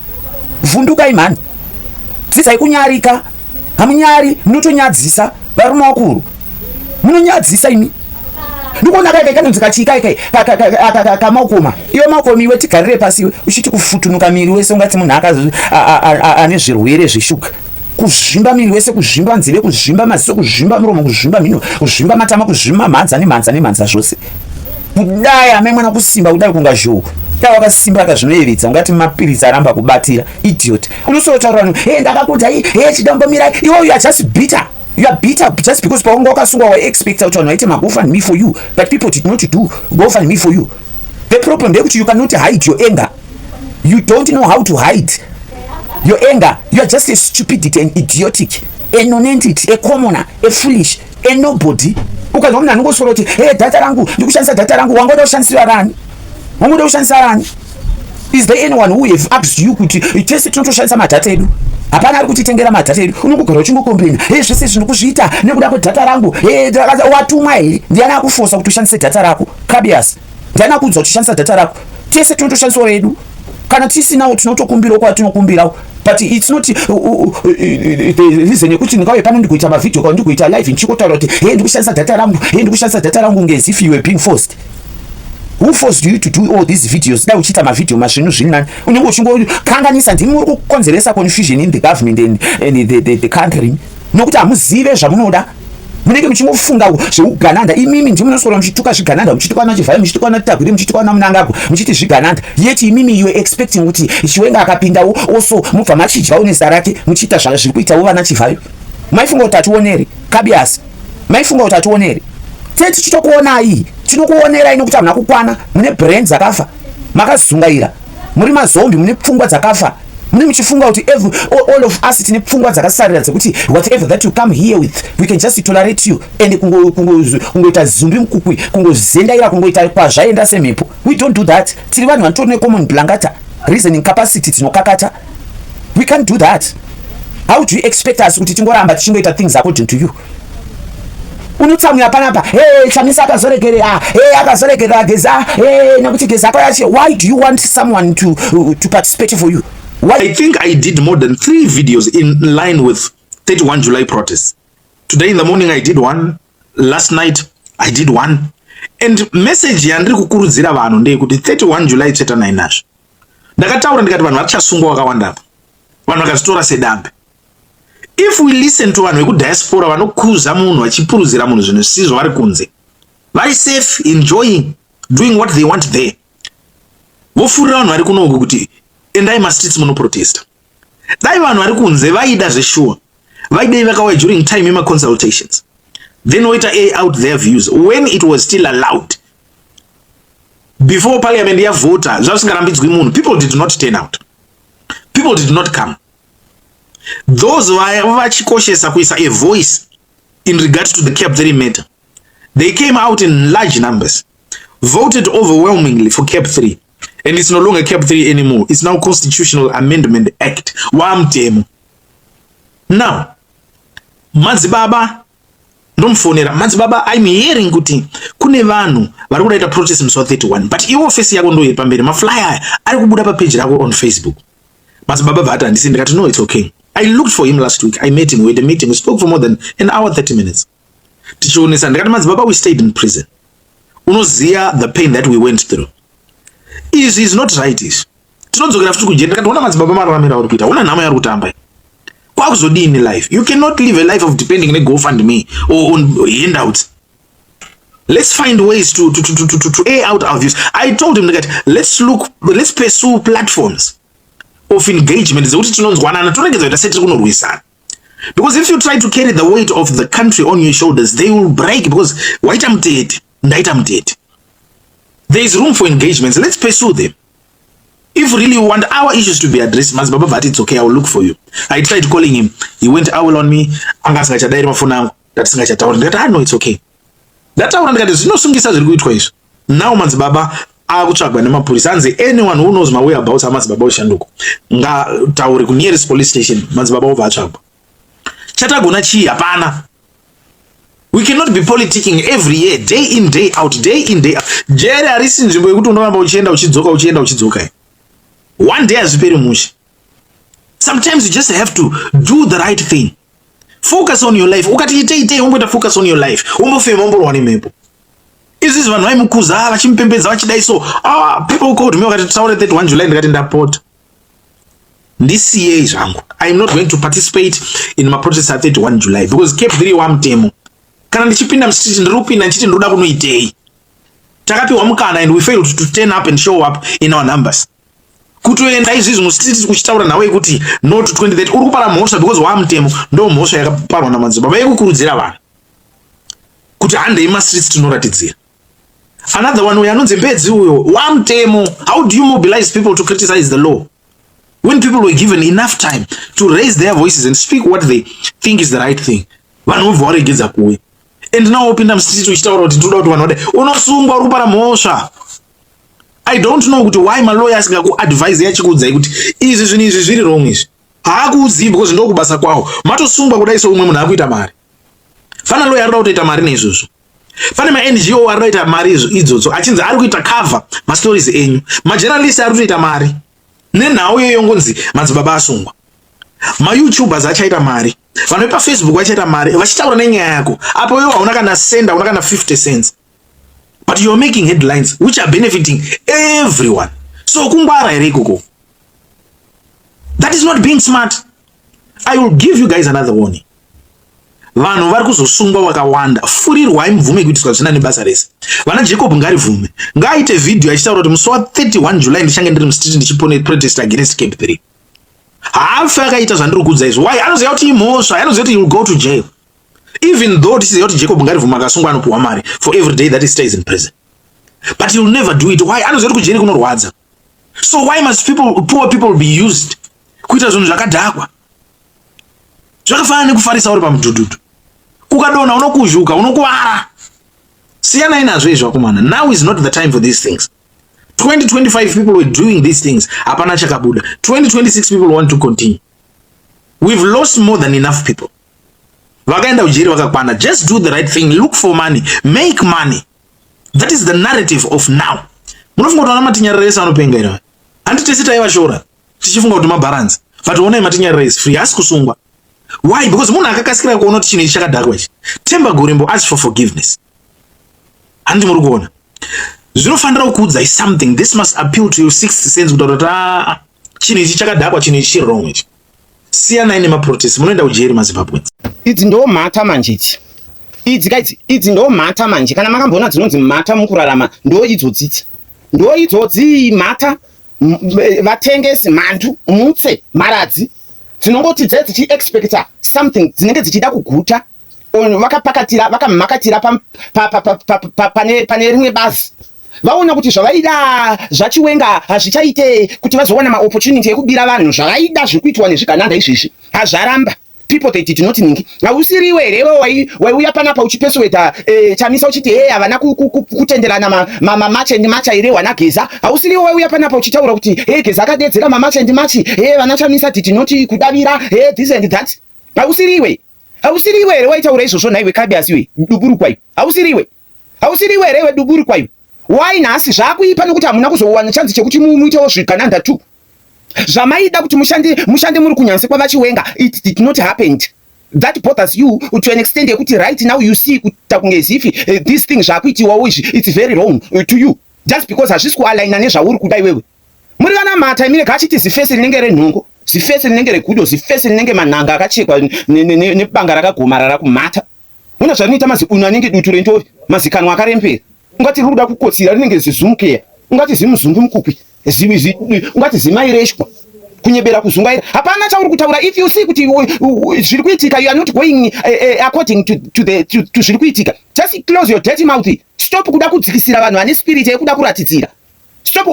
vhundukai mhani, dzidzai kunyarika. Hamunyari, munotonyadzisa varume vakuru, munonyadzisa imi. Ndikuona kai kanonzi kachika kai kamaukoma, iwe maukoma iwe tigarire pasi uchiti kufutunuka miri wese ungati munhu ane zvirwere zveshuga. Kuzvimba miri wese, kuzvimba nzeve, kuzvimba maziso, kuzvimba muromo, kuzvimba mhino, kuzvimba matama, kuzvimba mhanza zvose. Kudai amemwana kusimba, kudai kunga zhou, dai wakasimba kazvinoyevedza ungati mapirisi aramba kubatira. Idiot. Unosotaura vanhu, ndakakuta chidambomira, iwe you are just bitter. You are bitter just because paunga wakasungwa wa expect kuti vanhu vaite magofundme for you, but people did not do GoFundMe for you. The problem ndekuti you cannot hide your anger. You don't know how to hide your anger. You are just a stupidity, an idiotic, a nonentity, a commoner, a foolish, a nobody. Ukazwa munhu anongosora kuti data rangu ndikushandisa data rangu, wangoda kushandisira rani? Is there anyone who have asked you kuti tese tinotoshandisa madata edu? Hapana ari kutitengera madata edu. Unongogara uchingokomplaina, zvese zvino kuzviita nekuda kwedata rangu. Watumwa here? Ndiani akuforsa kuti ushandise data rako? Kabias, ndiani akuudza kuti ushandisa data rako? Tese tinotoshandisa edu. Kana tisinawo tinotokumbirawo kwatinokumbirawo, but it's not the reason yekuti ndikauye pano ndikuita mavideo kana ndikuita live ndichikotaura kuti ndikushandisa data rangu as if you were being forced. Who forced you to do all these videos? Dai uchiita mavideo mazvinu zvinani, unenge uchingokanganisa. Ndimi muri kukonzeresa confusion in the government and the country, nokuti hamuzive zvamunoda. Munenge muchingofunga zveugananda. Imimi ndimi munosora muchituka zvigananda, muchitukana nachivhaya, muchitukana nataguri, muchitukana namunangagwa, muchiti zvigananda. Yeti imimi you are expecting kuti chiwenga akapindawo also mubva machidyawo nezita rake, muchiita zviri kuitawo vana chivhayo. Maifunga kuti hatione kabiasi? Maifunga kuti hatione? Teti tichitokuonai, tinokuonerai nokuti hamuna kukwana. Mune brain dzakafa, makazungaira, muri mazombi, mune pfungwa dzakafa. Mune muchifunga kuti all of us tine pfungwa dzakasarira dzekuti whatever that you come here with we can just tolerate you, and kungoita zumbi mukukwi, kungozendaira, kungoita kwazvaenda semhepo. We don't do that. Tiri vanhu vanotori necommon blangata, reasoning capacity dzinokakata. We can't do that. How do you expect us kuti tingoramba tichingoita things according to you? unotsamwira panapa Chamisa akazorekerera akazorekerera Geza nokuti Geza kwashe. Why do you want someone to participate for you? Why? I think I did more than 3 videos in line with 31 July protests. Today in the morning I did one, last night I did one, and message yandiri kukurudzira vanhu ndeyekuti 31 July chetana inazvo. Ndakataura ndikati vanhu vachasungwa wakawanda apa, vanhu vakazitora sedambe. If we listen to vanhu vekudiaspora vanokuza munhu vachipurudzira munhu zvinhu zvisizvo vari kunze, very safe, enjoying, doing what they want there, vofurira vanhu vari kunoku kuti endai mastreets munoprotesta. Dai vanhu vari kunze vaida zveshuwa, vaidai vakauya during time yemaconsultations, then voita out their views when it was still allowed. Before parliament yavhota zvavisingarambidzwi munhu, people did not turn out, people did not come. Those vachikoshesa kuisa a voice in regard to the Cap 3 matter, they came out in large numbers, voted overwhelmingly for Cap 3, and it's no longer Cap 3 anymore. It's now Constitutional Amendment Act. Wamtemo. Now, Madzibaba, ndomfonera Madzibaba, I'm hearing kuti kune vanhu vari kudaita protest musi 31, but iwo face yako ndoiri pamberi, maflyer ari kubuda pa page rako on Facebook. Madzibaba vata ndisi ndikati no, it's okay. I looked for him last week. I met him. We had a meeting. We spoke for more than an hour, 30 minutes. Tichionesa ndikati Madzibaba, we stayed in prison. Unoziya the pain that we went through. Is not right is. Tinodzokera futi kujenda ndikati ona Madzibaba mararamira uri kuita. Una nhamo yari kutamba. Kwakuzodini life. You cannot live a life of depending on GoFundMe or on handouts. Let's find ways to air out our views. I told him that let's pursue platforms of engagement. Because if you try to carry the weight of the country on your shoulders, they will break, because white am dead, night am dead. There is room for engagements. Let's pursue them. If really you want our issues to be addressed, Madzibaba vati, it's okay, I will look for you. I tried calling him. He went owl on me. I know it's okay. That's how I'm going to now Madzibaba akutsvagwa nemapurisa, anzi anyone who knows my whereabouts aMadzibaba Shanduko ngataure ku nearest police station, Madzibaba obva atsvagwa. Chatagona chii? Hapana. We cannot be politicking every year, day in day out, day in day out. Jere harisi nzvimbo yekuti unoramba uchienda uchidzoka. One day hazviperi mushe. Sometimes you just have to do the right thing. Focus on your life. Ukati ite umboita focus on your life. Umbofema umborwa nemhepo. Izvi vanhu vaimukuza vachimupembedza vachidai so people called me vakati taure 31 July ndikati ndapota ndisiye zvangu. I am not going to participate in my protest at 31 July because Cap 3 wamtemo. Kana ndichipinda mstreet ndirupinda ndichiti ndoda kunoitei. Takapiwa mukana and we failed to turn up and show up in our numbers. Kutoenda izvizvi mustreet kuchitaura nawe kuti no to 20 that uri kupara mhosva because wamtemo. Ndo mhosva yakaparwa naMadzibaba yekukurudzira vanhu kuti handei mastreets tinoratidzira. Another one we anonzi mbedzi uyo wamtemo. How do you mobilize people to criticize the law when people were given enough time to raise their voices and speak what they think is the right thing? Vanhu vobva varegedza kuwe, and now opinda mustreet uchitaura kuti toda kuti vanhu vade unosungwa uri kupara mhosva. I don't know kuti why malawyer asingakuadvise yachikuudzai kuti izvi zvinhu izvi zviri wrong izvi. Haakuudzii because ndokubasa kwawo. Matosungwa kudai so umwe munhu akuita mari. Fana lawyer arikuda kutoita mari neizvozvo. Pane ma-NGO arikuita mari idzodzo achinzi ari kuita cover ma-stories enyu. Ma-journalists ari kutoita mari. Nenhau iyoyo ngonzi Madzibaba asungwa. Ma-YouTubers achaita mari. Vanhu vepaFacebook vachaita mari vachitaura nenyaya yako. Apo iwe hauna kana send, hauna kana 50 cents. But you're making headlines which are benefiting everyone. So kungwara here ikoko. That is not being smart. I will give you guys another warning. Vanhu vari kuzosungwa vakawanda. Furirwai mubvume kuitiswa zvina nebasa rese. Vana Jacob ngaribvume. Ngaaite video achitaura kuti musi wa 31 July ndichange ndiri mustreet ndichipone protest against Cap 3. Haafi akaita zvandiri kuudza izvo. Why? Anoziva kuti imhosva. Anoziva kuti you will go to jail. Even though tichiziva kuti Jacob ngaribvume akasungwa anopuwa mari for every day that he stays in prison. But he will never do it. Why? Anoziva kuti kujeri kunorwadza. So why must poor people be used kuita zvinhu zvakadhakwa? Zvakafanana nekufarisa uri pamudhudhudhu. Ukadonha unokuzhuka, unokuwara. Siyana inazvo izvo akomana. Now is not the time for these things. 2025 people were doing these things. Hapana chakabuda. 2026 people want to continue. We've lost more than enough people. vakaenda kujeri vakakwana. Just do the right thing, look for money, make money. That is the narrative of now. Munofunga kuti vana matinyararesa vanopenga ino, handitesi taivashora tichifunga kuti mabalance, but onai matinyararesa free hasi kusungwa. Why? Because munhu akakasikira kuona kuti chinhu chakadhakwa ichi. Temba Gurembo ask for forgiveness. Handi muri kuona zvinofanira kukudza is something. This must appeal to your sixth sense kutaura kuti chinhu ichi chakadhakwa, chinhu ichi chiri wrong ichi. Siyanai nemaprotest, munoenda kujeri maZimbabweans. Idzi ndo mhata manje idzi. Idzi ndo mhata manje. Kana makamboona dzinonzi mhata mukurarama, ndo idzodzi. Ndo idzodzi mhata, vatengesi, mhandu, mutse, maradzi. Dzinongoti dzichi-expecta something, dzinenge dzichida kuguta. Vakapakatira, vakamakatira pane rimwe bazi. Vaona kuti zvavaida zvachiwenga hazvichaite kuti vazowana maopportunity ekubira vanhu. Zvavaida zvikuitwa nezvigananda izvizvi hazvaramba. People they did not think. Hausiriwe here waiuya panapa uchipesweta chamisa uchiti havana kutenderana mamachi and machi here wana Geza. Hausiriwe waiuya panapa uchitaura kuti Geza akadedzera mamachi and machi vana chamisa did not kudavira this and that. Hausiriwe here waitaura izvozvo naiwe kabiasiwe duburu kwaiwe. Hausiriwe here duburu kwaiwe. Why nhasi zvakuipa nokuti hamuna kuzowana chanzi chekuti muitewo zvigananda tu. Zvamaida kuti mushande muri kunyansi kwavachiwenga, it did not happen. That bothers you to an extent yekuti right now you see kuita kunge as if this thing zvakuitiwawo izvi it's very wrong to you just because hazvisi kualigna nezvauri kuda iwewe. Muri vana mhata imirega achiti zifesi rinenge renhongo, zifesi rinenge regudo, zifesi rinenge manhanga akachekwa nebanga rakagomarara kumhata. Una zvarinoita mazibunu anenge dutu rentovi, mazikanwa akarembera. Ungati ruda kukotsira rinenge zizumukeya, ungati zimuzungu mukupi, ungati zimaireshwa, kunyebera kuzungaira. Hapana chauri kutaura. If you see kuti zviri kuitika, you are not going according to zviri kuitika. Just close your dirty mouth. Stop kuda kudzikisira vanhu vane spirit yekuda kuratidzira. Stop.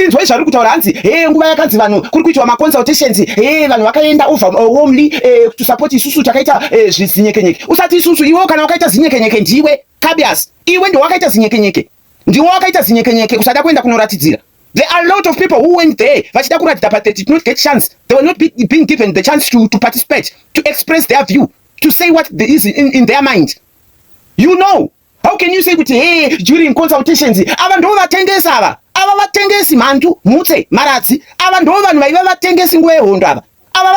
Inzwai zvari kutaura hanzi nguva yakanzi vanhu kuri kuitwa maconsultations, vanhu vakaenda overwhelmingly to support isusu takaita zvinyekenyeke. Usati isusu, iwe kana wakaita zinyekenyeke ndiwe Kabias. Iwe ndo wakaita zinyekenyeke. Ndiwe wakaita zinyekenyeke kusada kuenda kunoratidzira. There are a lot of people who went there, vachida kuratidza, but they did not get chance. They were not being given the chance to participate, to express their view, to say what is in their mind. You know, how can you say kuti during consultations ava ndo vatengesi ava vatengesi mhandu, mutse, maradzi, ava ndo vanhu vaiva vatengesi nguva yehondo ava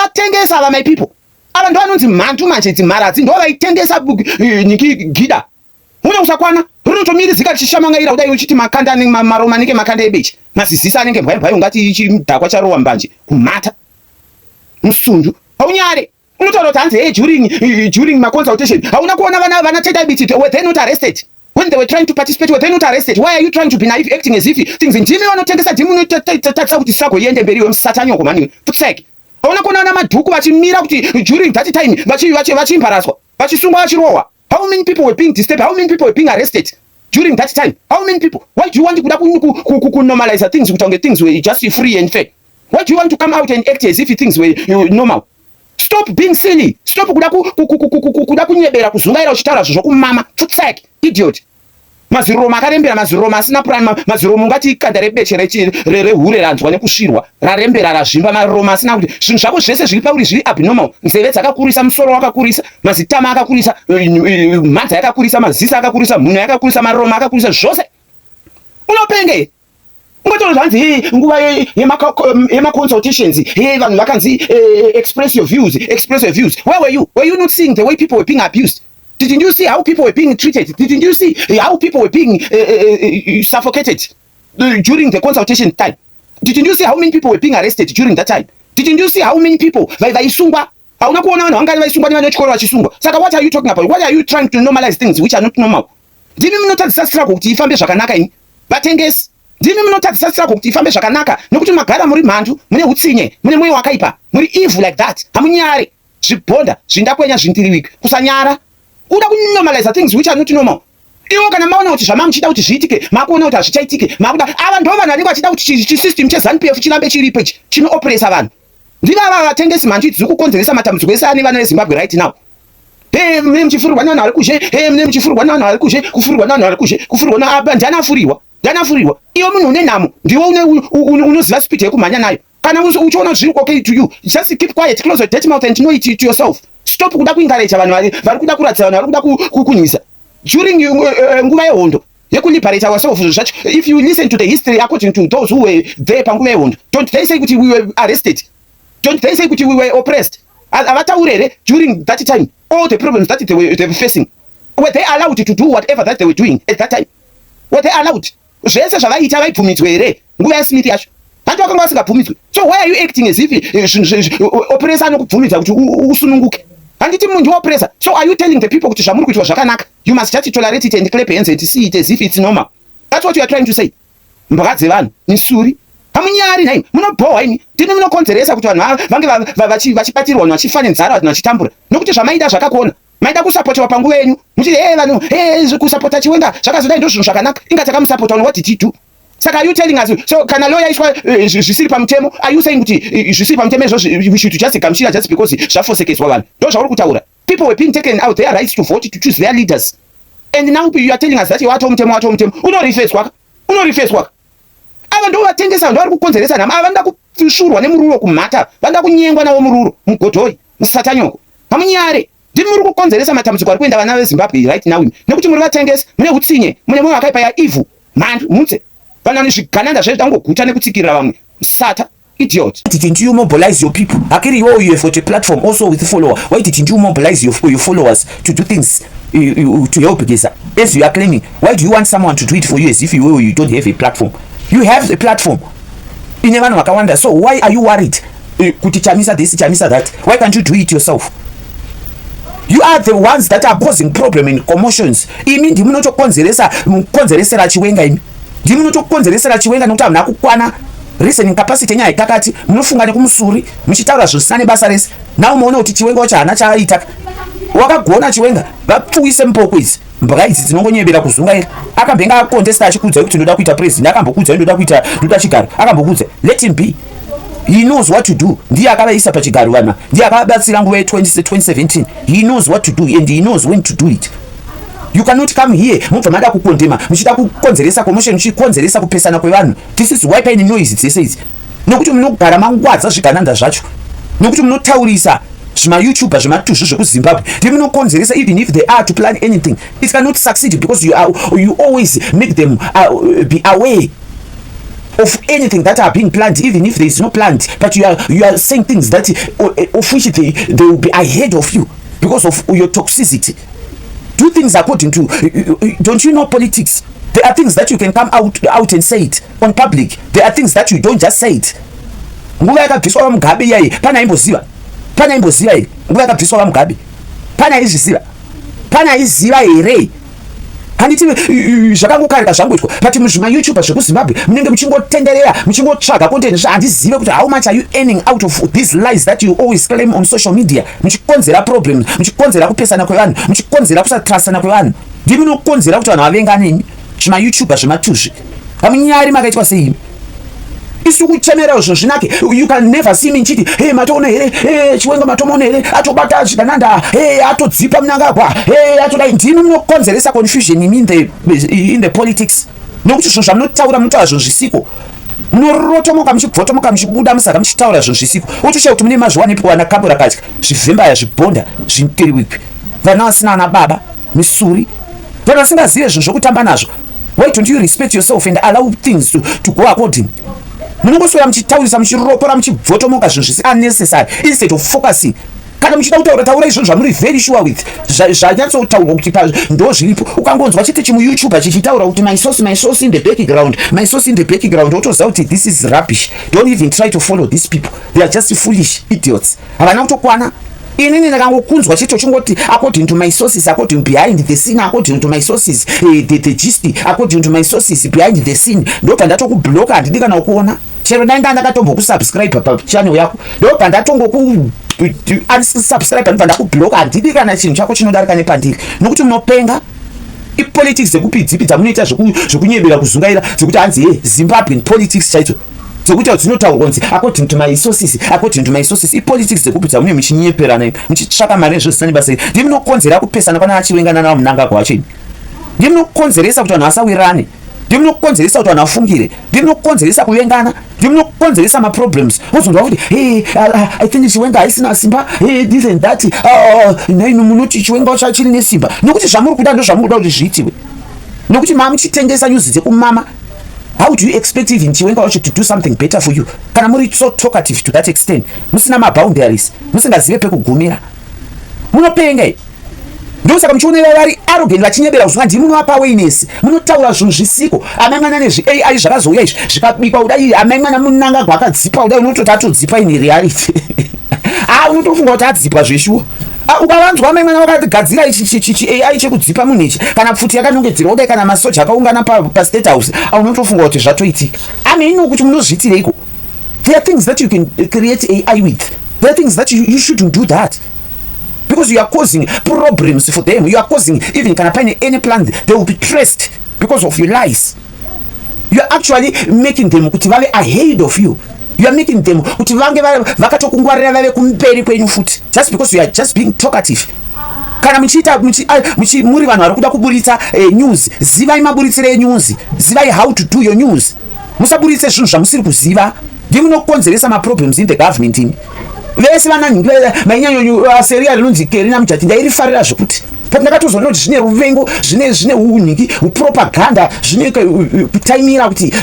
vatengesi ava my people. Ava ndo vanonzi mhandu manje, maradzi ndo vaitengesa nyiki gida. Muna usakwana rinotomirizika richishamangaira kudai uchiti makanda maroma anenge makanda ebechi, mazizisa anenge mbwai ungati chidhakwa charowa mbanje kumhata musunju. Haunyare unotaura kuti hanzi during maconsultation hauna kuona vana teta biti, were they not arrested when they were trying to participate? Were they not arrested? Why are you trying to be naive, acting as if things ndimi vanotengesa, ndimi unotatisa kuti sako iende mberiwe musatanyoko mani putseke. Hauna kuona vana madhuku vachimira kuti during that time vachimbaraswa, vachisungwa, vachirohwa. How many people were being disturbed? How many people were being arrested during that time? How many people? Why do you want to normalize things? Things were just free and fair. Why do you want to come out and act as if things were normal? Stop being silly. Stop kuda kunyebera kuzungaira uchitaura zvokumama. Futsek, idiot. Maziroma akarembera, maziroma asina plan, maziroma ungati kanda rebeche rehure ranzwa nekushirwa rarembera razvimba, maroma asina kuti zvinhu zvako zvese zviri pauri zviri abnormal. Nzeve dzakakurisa, musoro wakakurisa, mazitama akakurisa, mhanza yakakurisa, maziso akakurisa, mhuno yakakurisa, maroma akakurisa, zvose unopenge. Ungotaura zvanzi nguva yemaconsultations vanhu vakanzi express your views. Where were you? Were you not seeing the way people were being abused? Didn't you see how people were being treated? Didn't you see how people were being suffocated during the consultation time? Didn't you see how many people were being arrested during that time? Didn't you see how many people vaisungwa? Hauna kuona vanhu vangani vaisungwa nevana vechikoro vachisungwa. Saka what are you talking about? Why are you trying to normalize things which are not normal? Ndimi munotadzisa struggle kuti ifambe zvakanaka ini vatengesi. Ndimi munotadzisa struggle kuti ifambe zvakanaka nokuti magara muri mhandu, mune utsinye, mune mwoyo wakaipa, muri evil like that. Hamunyare zvibhonda zvindakwenya zvindiriwika kusanyara. Uda kunormalize things which are not normal. Iwo kana maona kuti zvamamuchida kuti zviitike, makuona kuti hazvichaitike, makuda ava ndo vanhu vanenge vachida kuti chisystem cheZANU-PF chirambe chiripo ichi chinooppressa vanhu. Ndivo ava vatengesi mhandu idzi kukonzeresa matambudziko ese ane vana veZimbabwe right now. Mune muchifurwa nevanhu vari kuzhe, mune muchifurwa nevanhu vari kuzhe, kufurwa nevanhu vari kuzhe, kufurwa neapa ndiani afurirwa. Iwe munhu une nhamo, ndiwe unoziva speed yekumhanya nayo. Kana uchiona zviri okay to you, just keep quiet, close your dirty mouth and know it to yourself. stop kuda kuencourage vanhu vari kuda kuratidza vanhu vari kuda kunhisa during nguva yehondo yekuliberate ourselves zvacho. If you listen to the history according to those who were there panguva yehondo, don't they say kuti we were arrested? Don't they say kuti we were oppressed? Havatauri here during that time all the problems that they were facing? Were they allowed to do whatever that they were doing at that time? Were they allowed? Zvese zvavaita vaibvumidzwa here nguva yaSmith yacho? Vantu vakanga vasingabvumidzwi. So why are you acting as if oppressor anokubvumidza kuti usununguke? Handiti munhu oppressor. So are you telling the people kuti zvamuri kuitwa zvakanaka? You must just tolerate it and clap hands and see it as if it's normal. That's what you are trying to say. Mbwa dzevanhu nisuri. Hamunyari nai munobhohwa ini. Ndini munokonzeresa kuti vanhu vange vachibatirwa vanhu vachifane nzara vanhu vachitambura. Nokuti zvamaida zvakakona. Maida kusapotiwa panguva yenyu. Muchiti vanhu kusapota Chiwenga zvakazodai ndo zvinhu zvakanaka. Inga takamusapota, what did he do? Saka are you telling us, so kana lawyer ishwa zvisiri pamutemo, are you saying kuti zvisiri pamutemo izvo we should just gamuchira just because zvafosekeswa vanhu? Ndo zvauri kutaura. People were being taken out their rights to vote, to choose their leaders. And now you are telling us that wato mutemo. Unorefeswa. Ava ndo vatengesa ndo vari kukonzeresa nhama. Ava vanoda kushurwa nemururo kumhata. Vanoda kunyengwa nawo mururo mugodhoi musatanyoko. Hamunyare. Ndimi muri kukonzeresa matambudziko ari kuenda vana veZimbabwe right now. Nekuti muri vatengesi, mune utsinye, mune mwoyo wakaipa yaivhu. Mhandu mutse. Vanhu zvigananda zvezvangoguta nekutsikirira vamwe. Sata. Idiot. Why didn't you mobilize your people? Akiri, you have got a platform also with follower. Why didn't you mobilize your followers to do things to help Geza? As you are claiming, why do you want someone to do it for you as if you don't have a platform? You have a platform. In a man wakawanda. So why are you worried? Kuti chamisa this, chamisa that. Why can't you do it yourself? You are the ones that are causing problem in commotions. Imi ndimu notokonzeresera Chiwenga imi. Ndimu notokonzeresera Chiwenga nokuti hamuna kukwana reasoning capacity nyaya kakati munofunga nekumusuri muchitaura zvisina nebasa rese. Nawo muone kuti Chiwenga wacho hana chaaita. Wakagona Chiwenga vapfuise mupoko idzi. Mbwa idzi dzinongonyebera kuzunga iri. Akambenga akontesta achikudza kuti ndoda kuita president, akambokudza ndoda chigaro, akambokudza. Let him be. He knows what to do. Ndiye akavaisa pachigaro vana. Ndiye akavabatsira nguva ye2017. He knows what to do and he knows when to do it. You cannot come here mubva mada kukondema muchida kukonzeresa commotion, muchikonzeresa kupesana kwevanhu. This is why paine noise dzese idzi. Nokuti munogara mangwadza zvigananda zvacho. Nokuti munotaurisa zvima-YouTuber zvematuzvi zvekuZimbabwe. Ndi munokonzeresa even if they are to plan anything, it cannot succeed because you always make them be aware of anything that are being planned, even if there is no planned. But you are saying things that of which they will be ahead of you because of your toxicity. Do things according to, don't you know politics? There are things that you can come out and say it on public. There are things that you don't just say it. Nguva yakabviswa vaMugabe yayi pana imboziva here. Nguva yakabviswa vaMugabe pana iziva here. Handiti zvakangokarika zvangoitwa but muzvima-YouTuber zvekuZimbabwe munenge muchingotenderera muchingotsvaga content handizive kuti how much are you earning out of these lies that you always claim on social media. Muchikonzera problems, muchikonzera kupesana kwevanhu, muchikonzera kusatrasana kwevanhu. Ndimi munokonzera kuti vanhu vavenganemi zvima-YouTuber zvematuzvi. Hamunyari makaitwa sei? Isu kuchemera izvo zvinake. You can never see me nchiti hey matoona here Chiwenga matoona here atobata zvigananda atodzipa Mnangagwa atodai. Ndimi munokonzeresa confusion in the politics. Nokuti zvinhu zvamunotaura munotaura zvinhu zvisiko. Munorotomoka muchibvotomoka muchibuda musaka muchitaura zvinhu zvisiko. Utoshaya kuti mune mazviwanepi wana kambo rakatya zvivhembaya zvibhonda zvintiriwipi vana vasina ana baba misuri vana vasingazive zvinhu zvokutamba nazvo. Why don't you respect yourself and allow things to go according? Munongoswera muchitaurisa muchiropora muchibvotomoka zvinhu zvisi unnecessary instead of focusing. Kana muchida kutaura izvozvo zvamuri very sure with zvanyatsotaurwa kuti ndo zviripo. Ukangonzwa chiti chimu-YouTuber chichitaura kuti my source in the background wotoziva kuti this is rubbish. Don't even try to follow these people. They are just foolish idiots. Havana kutokwana. Inini ndakangokunzwa chito chingoti according to my sources, according behind the scene, according to my sources, the gist, according to my sources behind the scene. Ndopa ndatokubloka handidi kana ukuona. Chero ndainga ndakatombokusubscribe pachannel yako. Ndopa unsubscribe ndakubloka handidi kana chinhu chako chinodarika nepandiri. Nokuti munopenga ipolitics dzekupidzipidza munoita zvekunyebera kuzungaira dzekuti hanzi Zimbabwean politics chaito. Dzekuti dzinotaurwa kunzi according to my sources ipolitics dzekupidza mune muchinyeperana muchitsvaka mari zvisina nebasa. Ndimi munokonzera kupesana pana Chiwenga nana Mnangagwa wacheni. Ndimi munokonzeresa kuti vanhu vasawirane. ndinokukonzeresa kuti vanhu vafungire, ndinokukonzeresa kuvengana, ndinokukonzeresa maproblems. Wozonzwa kuti I think chiwenga haisina simba, this and that, naino munoti chiwenga chiri nesimba. Nokuti zvamuri kuda ndo zvamuri kuda kuti zviitiwe. Nokuti mamuchitengesa nyuzi dzekumama. How do you expect even chiwenga wacho to do something better for you? Kana muri so talkative to that extent, musina maboundaries, musingazive pekugumira, munopenga. Ndosaka muchiona vari arrogant vachinyebera kuzwa ndimi munovapa awareness, munotaura zvinhu zvisiko. Amangana nezvi-AI zvakazouya izvi zvikabikwa kudai, amangana munanga gwakadzipa kudai, unototi atodzipa in reality. Unotofunga kuti adzipwa zveshuwa. Ukavanzwa amangana vakagadzira ichi-AI chekudzipa munhu ichi, kana pfuti yakanongedzerwa kudai, kana masoja akaungana pa-state house, unotofunga kuti zvatoitika. Kuti munozviitireiko? There are things that you can create AI with. There are things that you shouldn't do that. Because you are causing problems for them. You are causing, even kana paine any plan, they will be traced because of your lies. You are actually making them kuti vave ahead of you. You are making them kuti vange vakatokungwarira vave kumberi kwenyu futi, just because you are just being talkative. Kana muri vanhu vari kuda kuburitsa news, zivai maburitsire enews, zivai how to do your news. Musaburitse zvinhu zvamusiri kuziva, ndimunokonzeresa maproblems in the government ini. Vese vananhi mainyanyo serial inonzi Kerina Mujati ndairifarira zvokuti pandakatozoona kuti zvine ruvengo, zvine uningi, upropaganda, zvine kutaimira kuti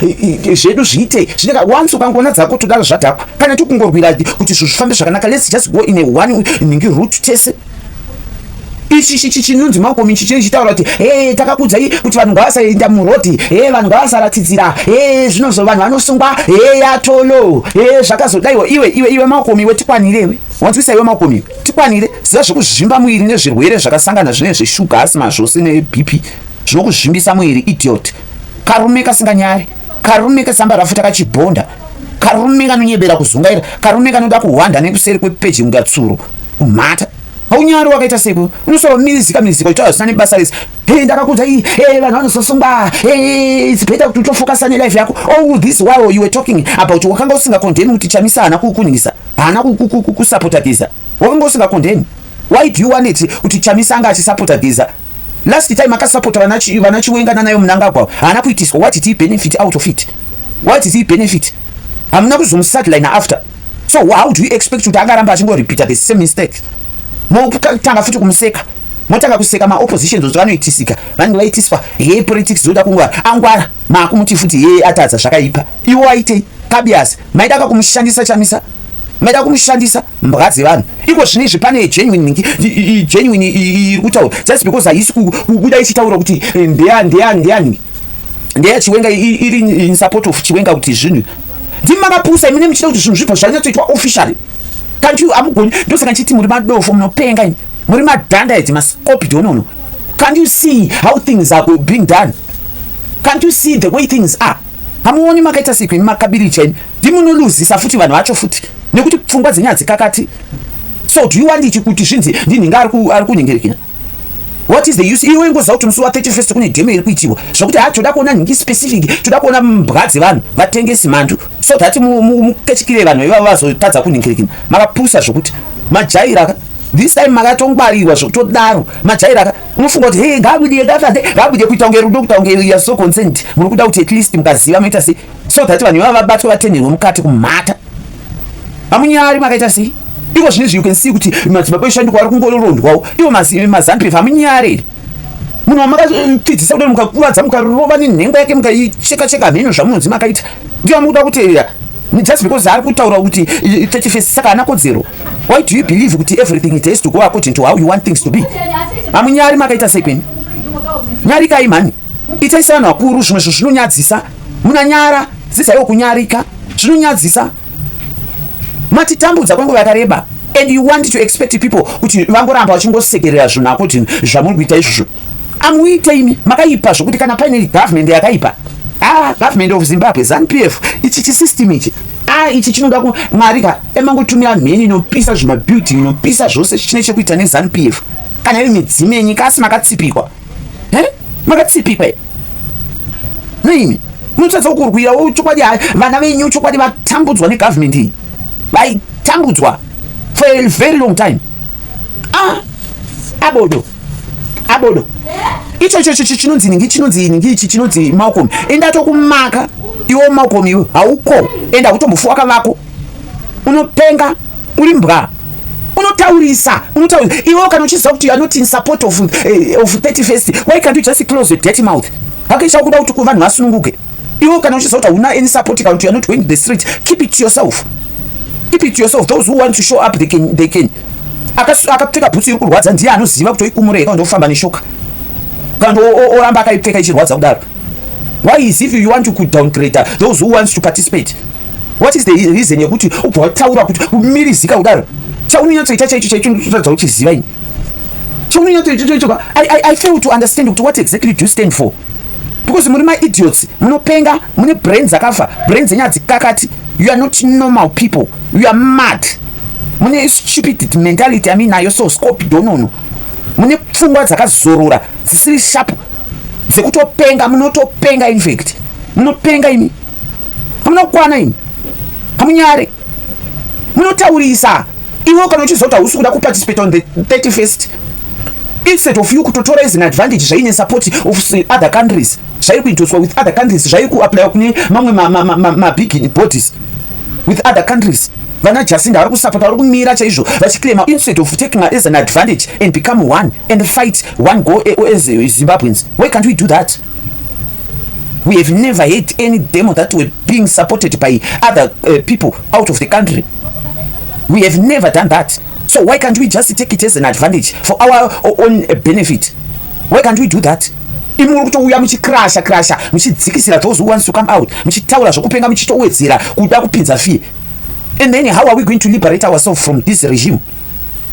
zvedu zviite, once ukangoona dzako todaro zvadhakwa. Kana tikungorwira kuti zvinhu zvifambe zvakanaka, let's just go in a one ningi route tese. Ichi chinonzi makomi chichinenge chitaura kuti takakudzai kuti vanhu ngavasaenda murodhi, vanhu ngavasaratidzira, zvinozvo vanhu vanosungwa, atolo, zvakazodaiwa. Iwe makomi iwe tikwanirewe, wanzwisa iwe makomi tikwanire. Ziva zvekuzvimba mwiri nezvirwere zvakasangana zvine zveshuga, asima zvose neBP zvinokuzvimbisa mwiri, idiot. Karume kasinganyare, karume kasamba rafuta kachibhonda, karume kanonyebera kuzungaira, karume kanoda kuhwanda nekuseri kwepeji ngatsuro kumhata. Haunyari wakaita seku, unosoro mizika utaura zvisina nebasa rese. Ndakakudza vanhu vanososungwa, it's better kuti utofocus nelife yako. All this while you were talking about wakanga usinga condemn kuti Chamisa hana kukuningisa, hana kusupporta Giza. Wakanga usinga condemn. Why do you want it kuti Chamisa anga achisupporta Giza? Last time akasupporta vanachiwengana nayo Mnangagwa, hana kuitiswa. What did he benefit out of it? What did he benefit? Hamuna kuzomusideline after. So how do you expect kuti angaramba achingorepeat the same mistake? Motanga futi kumuseka, motanga kuseka ma-oppositions zvavanoitisika, vanenge vaitiswa politics zoda kungwara, angwara makumuti futi atadza zvakaipa. Iwo waitei kabiasi, maida kumushandisa Chamisa, maida kumushandisa mbwa dzevanhu. Iko zvinezvi pane genuine iri kutaura, just because haisi kubuda ichitaura kuti ndeyani chiwenga iri in support of chiwenga kuti zvinhu ndimi makapusa imene muchida kuti zvinhu zvibva zvanyatsoitwa officially. Can't you amugoni ndosaka nchiti muri madofo munopenga ini, muri madhanda edzi mascopido nono. Can't you see how things are being done? Can't you see the way things are? Hamuoni makaita seku makabiricha ini, ndimunoluzisa futi vanhu vacho futi nekuti pfungwa dzenyaya dzikakati. So do you want ichi kuti zvinzi ndinhinga ari kunyengerekina? What is the use? Iwe ngoza kuti musi wa31st kune demo iri kuitiwa zvokuti toda kuona nhingi specific, toda kuona mbwa dzevanhu vatengesi mhandu, so that mukechikire vanhu ivavo vazotadza kunyengerekina. Makapusa zvokuti majairaka this time makatongwarirwa zvokutodaro majairaka. Unofunga kuti ngabude kuita kunge rudo, kuita kunge you are so concerned, muri kuda kuti at least mukaziva moita sei, so that vanhu ivavo vabatwe vatenherwe mukati kumhata. Hamunyari makaita sei? Iko zvinezvi you can see kuti madzibaba eshanduka ari kungorondwawo, iwo mazanpefu hamunyari. Munhu wamakatidzisa kudai mukakuradza mukarova nenhengo yake mukaicheka mhenyu zvamunonzi makaita, ndiyo mukuda kuteerera just because ari kutaura kuti 31st saka hana kodzero. Why do you believe kuti everything it has to go according to how you want things to be? Hamunyari makaita sekweni, nyarikai mani, itaisa vanhu vakuru zvimwe zvinonyadzisa, munanyara zisaiwo kunyarika zvinonyadzisa. Matitambudza kwenguva yakareba, and you want to expect people kuti vangoramba vachingosekerera zvinhu akuti zvamuri kuita izvozvo. Amuite imi makaipa zvokuti kana paine government yakaipa, government of Zimbabwe, ZANU-PF, ichi chisystem ichi, ichi chinoda kumwarika emangotumira mheni inopisa zvimabuilding, inopisa zvose chine chekuita neZANU-PF. Kana ive midzimu yenyika asi makatsipikwa, makatsipikwa noimi munotadza kurwirawo chokwadi. Vana venyu chokwadi vatambudzwa negovernment iyi, vaitambudzwa for a very long time. Abodo icho chinonzi Malcolm enda tokumaka iwo Malcolm iwe hauko enda kutombofuwa kavako unopenga uri mbwa unotaurisa iwe kana uchiziva kuti you are not in support of 31st. Why can't you just close your dirty mouth? Hakaisha kuda kuti vanhu vasununguke. Iwe kana uchiziva kuti hauna any support kana you are not going to the street, keep it to yourself. Keep it to yourself. Those who want to show up, they can. Akapfeka bhutsu iri kurwadza ndiye anoziva kuti oikumura eka ndofamba neshoka kana oramba akaipfeka ichirwadza kudaro. Why is if you want to downgrade those who want to participate? What is the reason yekuti ubva wataura kuti umirizika kudaro? Chaunonyatsoita chaicho uchiratidza uchiziva ini. Chaunonyatsoita I fail to understand what exactly do you stand for. Because muri idiots, munopenga, mune brains dzakafa, brains dzenyaya dzikakati. You are not normal people. You are mad. Mune stupid mentality nayo so scope donono. Mune pfungwa dzakazorora dzisiri sharp dzekutopenga, munotopenga in fact. Munopenga imi. Hamunokwana imi. Hamunyare. Munotaurisa. Iwo kana uchizota hausi kuda kuparticipate on the 31st. Instead of you kutotora as an advantage zvaine support of other countries. Zvairi kuitwa with other countries. Zvairi kuapply kune mamwe big bodies with other countries. Vana Jacinta vari kusapota, vari kumira chaizvo vachiclaima instead of taking as an advantage and become one and fight one goal as Zimbabweans. Why can't we do that? We have never had any demo that were being supported by other people out of the country. We have never done that. So why can't we just take it as an advantage for our own benefit? Why can't we do that? Imuri kutouya muchikrasha muchidzikisira those who wants to come out, muchitaura zvokupenga muchitowedzera kuda kupinza fee. And then how are we going to liberate ourselves from this regime?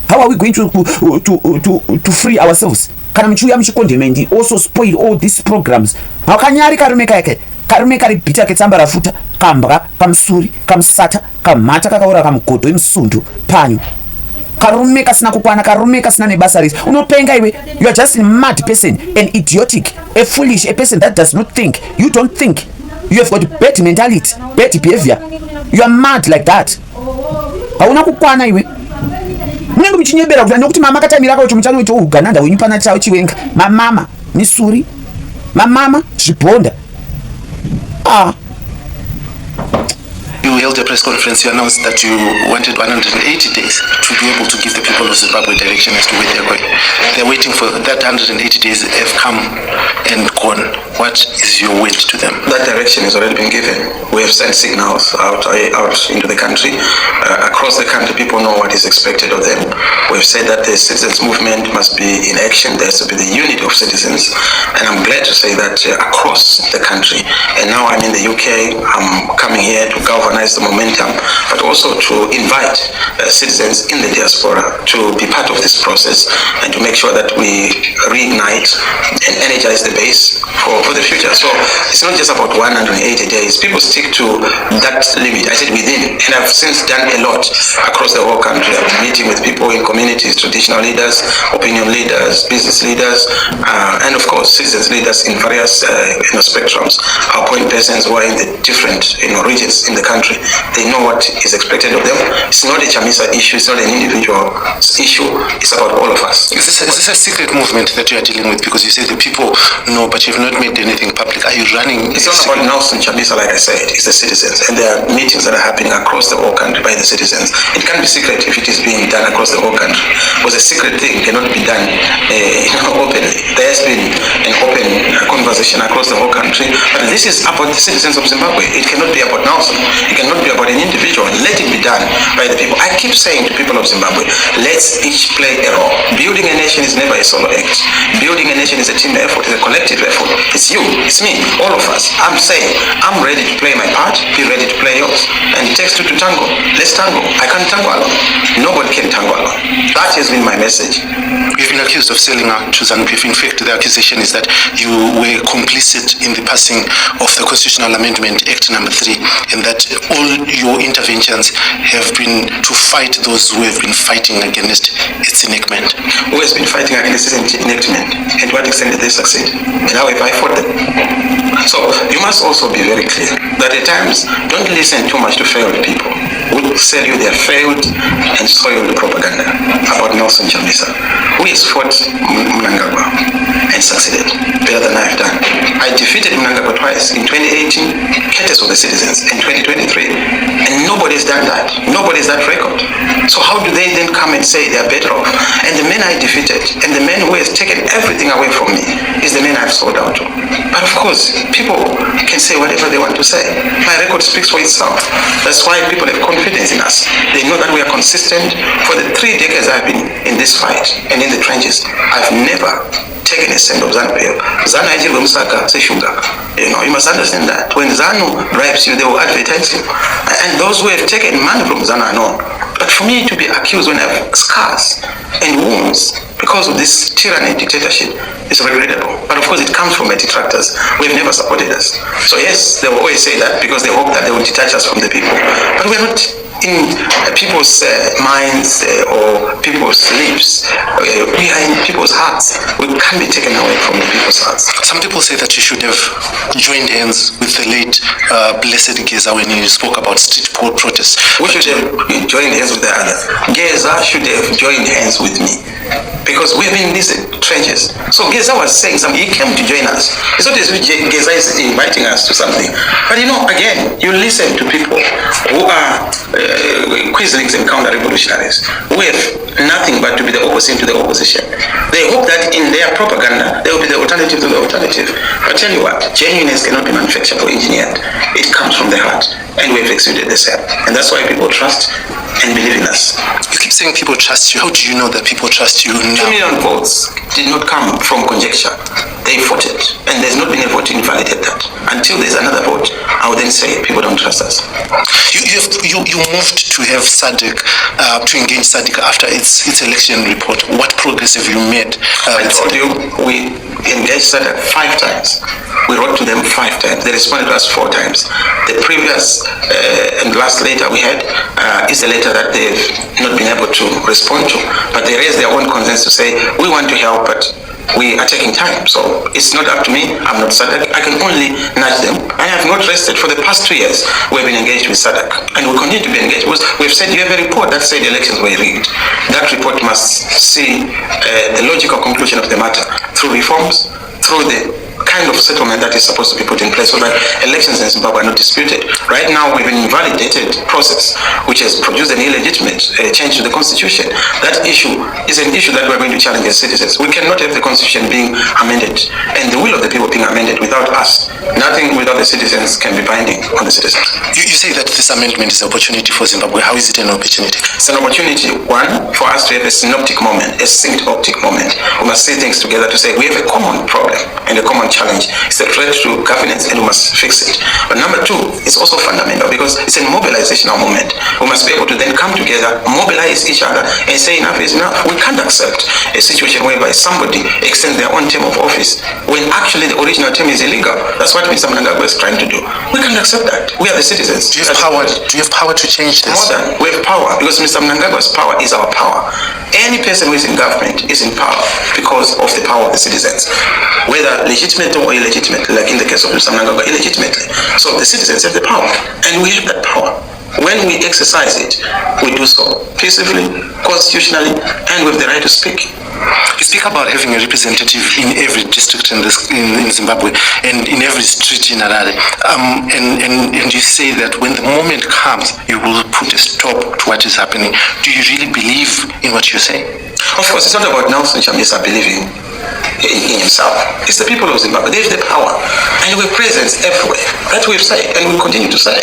How are we going to free ourselves? Kana muchiuya muchikondemend also spoil all these programs. Hakanyari karume kake karume kari bita ketsamba rafuta kambwa kamsuri kamsata kamata kakaura kamgodho emusundu panyu. Karume kasina kukwana, karume kasina nebasa rese. Unopenga iwe. You are just a mad person, an idiotic, a foolish, a person that does not think. You don't think. You have got bad mentality, bad behavior. You are mad like that. Hauna kukwana iwe. Munenge muchinyebera kuti ndokuti mama akatamira kuti muchano ito ugananda wenyu pana chawo chiwenga. Mama misuri. Mama zvibonda. You held a press conference, you announced that you wanted 180 days to be able to give the people of Zimbabwe direction as to where they're going. They're waiting for that 180 days have come and gone. What is your word to them? That direction has already been given. We have sent signals out into the country. Across the country, people know what is expected of them. We've said that the citizens movement must be in action. There has to be the unity of citizens. And I'm glad to say that across the country. And now I'm in the UK. I'm coming here to galvanize the momentum, but also to invite citizens in the diaspora to be part of this process and to make sure that we reignite and energize the base for the future. So it's not just about 180 days. People stick to that limit. I said within, and I've since done a lot across the whole country. I've been meeting with people in communities, traditional leaders, opinion leaders, business leaders, and of course citizens leaders in various spectrums. Our point persons who are in the different regions in the country. They know what is expected of them. It's not a Chamisa issue, it's not an individual issue, it's about all of us. Is this a secret movement that you are dealing with? Because you say the people know, but you've not made anything public. Are you running? It's not about Nelson Chamisa, like I said, it's the citizens. And there are meetings that are happening across the whole country by the citizens. It can't be secret if it is being done across the whole country. Because a secret thing cannot be done openly. There has been an open conversation across the whole country, but this is about the citizens of Zimbabwe. It cannot be about Nelson. It cannot be about an individual. Let it be done by the people. I keep saying to people of Zimbabwe, let's each play a role. Building a nation is never a solo act. Building a nation is a team effort, it's a collective effort. It's you, it's me, all of us. I'm saying, I'm ready to play my part, be ready to play yours. And it takes two to tango. Let's tango. I can't tango alone. Nobody can tango alone. That has been my message. You've been accused of selling out to ZANU-PF. In fact, the accusation is that you were complicit in the passing of the Constitutional Amendment Act number 3, and that all your interventions have been to fight those who have been fighting against its enactment. Who has been fighting against its enactment? And to what extent did they succeed? And how have I fought them? So you must also be very clear that at times, don't listen too much to failed people who sell you their failed and soiled propaganda about Nelson Chamisa, who has fought Mnangagwa and succeeded. defeated Mnangagwa twice, in 2018, courtesy of the citizens, in 2023. And nobody's done that. Nobody's that record. So how do they then come and say they are better off? And the men I defeated, and the men who has taken everything away from me, is the men I've sold out to. But of course, people can say whatever they want to say. My record speaks for itself. That's why people have confidence in us. They know that we are consistent. For the 3 decades I've been in this fight and in the trenches, I've never taken a cent of ZANU pay. ZANU ajirwe musaka say sugar. You must understand that. When ZANU bribes you, they will advertise you. And those who have taken money from ZANU are known. But for me to be accused when I have scars and wounds because of this tyranny dictatorship is regrettable. But of course it comes from my detractors who have never supported us. So yes, they will always say that because they hope that they will detach us from the people. But we're not in people's minds or people's lips. We are in people's hearts. We can't be taken away from the people's hearts. Some people say that you should have joined hands with the late Blessed Geza when he spoke about street protests. We should have joined hands with the others. Geza should have joined hands with me because we have been in these trenches. So Geza was saying something. He came to join us. It's not as if Geza is inviting us to something. But again, you listen to people who are Quislings and counter-revolutionaries who have nothing but to be the opposite to the opposition. They hope that in their propaganda, they will be the alternative to the alternative. But tell you what, genuineness cannot be manufactured or engineered. It comes from the heart. And we've exuded the same. And that's why people trust and believe in us. You keep saying people trust you. How do you know that people trust you now? 2 million votes did not come from conjecture. They voted. And there's not been a vote to invalidate that. Until there's another vote, I would then say people don't trust us. You moved to have SADC, to engage SADC after its election report. What progress have you made? I told you, we engaged SADC 5 times. We wrote to them 5 times. They responded to us 4 times. The previous and last letter we had is a letter that they've not been able to respond to. But they raised their own concerns to say, we want to help, but we are taking time. So it's not up to me. I'm not SADC. I can only nudge them. I have not rested. For the past 2 years, we've been engaged with SADC. And we continue to be engaged. We've said you have a report that said the elections were rigged. That report must see the logical conclusion of the matter through reforms, through the kind of settlement that is supposed to be put in place so that elections in Zimbabwe are not disputed. Right now, we've an invalidated process which has produced an illegitimate change to the constitution. That issue is an issue that we're going to challenge as citizens. We cannot have the constitution being amended and the will of the people being amended without us. Nothing without the citizens can be binding on the citizens. You say that this amendment is an opportunity for Zimbabwe. How is it an opportunity? It's an opportunity, one, for us to have a synoptic moment, a syncoptic moment. We must see things together to say we have a common problem and a common challenge. It's a threat to governance and we must fix it. But number 2, it's also fundamental because it's a mobilizational moment. We must be able to then come together, mobilize each other and say enough is enough. We can't accept a situation whereby somebody extends their own term of office when actually the original term is illegal. That's what Mr. Mnangagwa is trying to do. We can't accept that. We are the citizens. Do you have power to change this? More than we have power because Mr. Mnangagwa's power is our power. Any person who is in government is in power because of the power of the citizens, whether legitimate or illegitimate, like in the case of Mr. Mnangagwa, illegitimately. So the citizens have the power, and we have that power. When we exercise it, we do so peacefully, constitutionally, and with the right to speak. You speak about having a representative in every district in Zimbabwe and in every street in Harare. And you say that when the moment comes, you will put a stop to what is happening. Do you really believe in what you say? Of course, it's not about Nelson Chamisa believing in himself. It's the people of Zimbabwe. They have the power. And we're present everywhere. That we've said and we continue to say.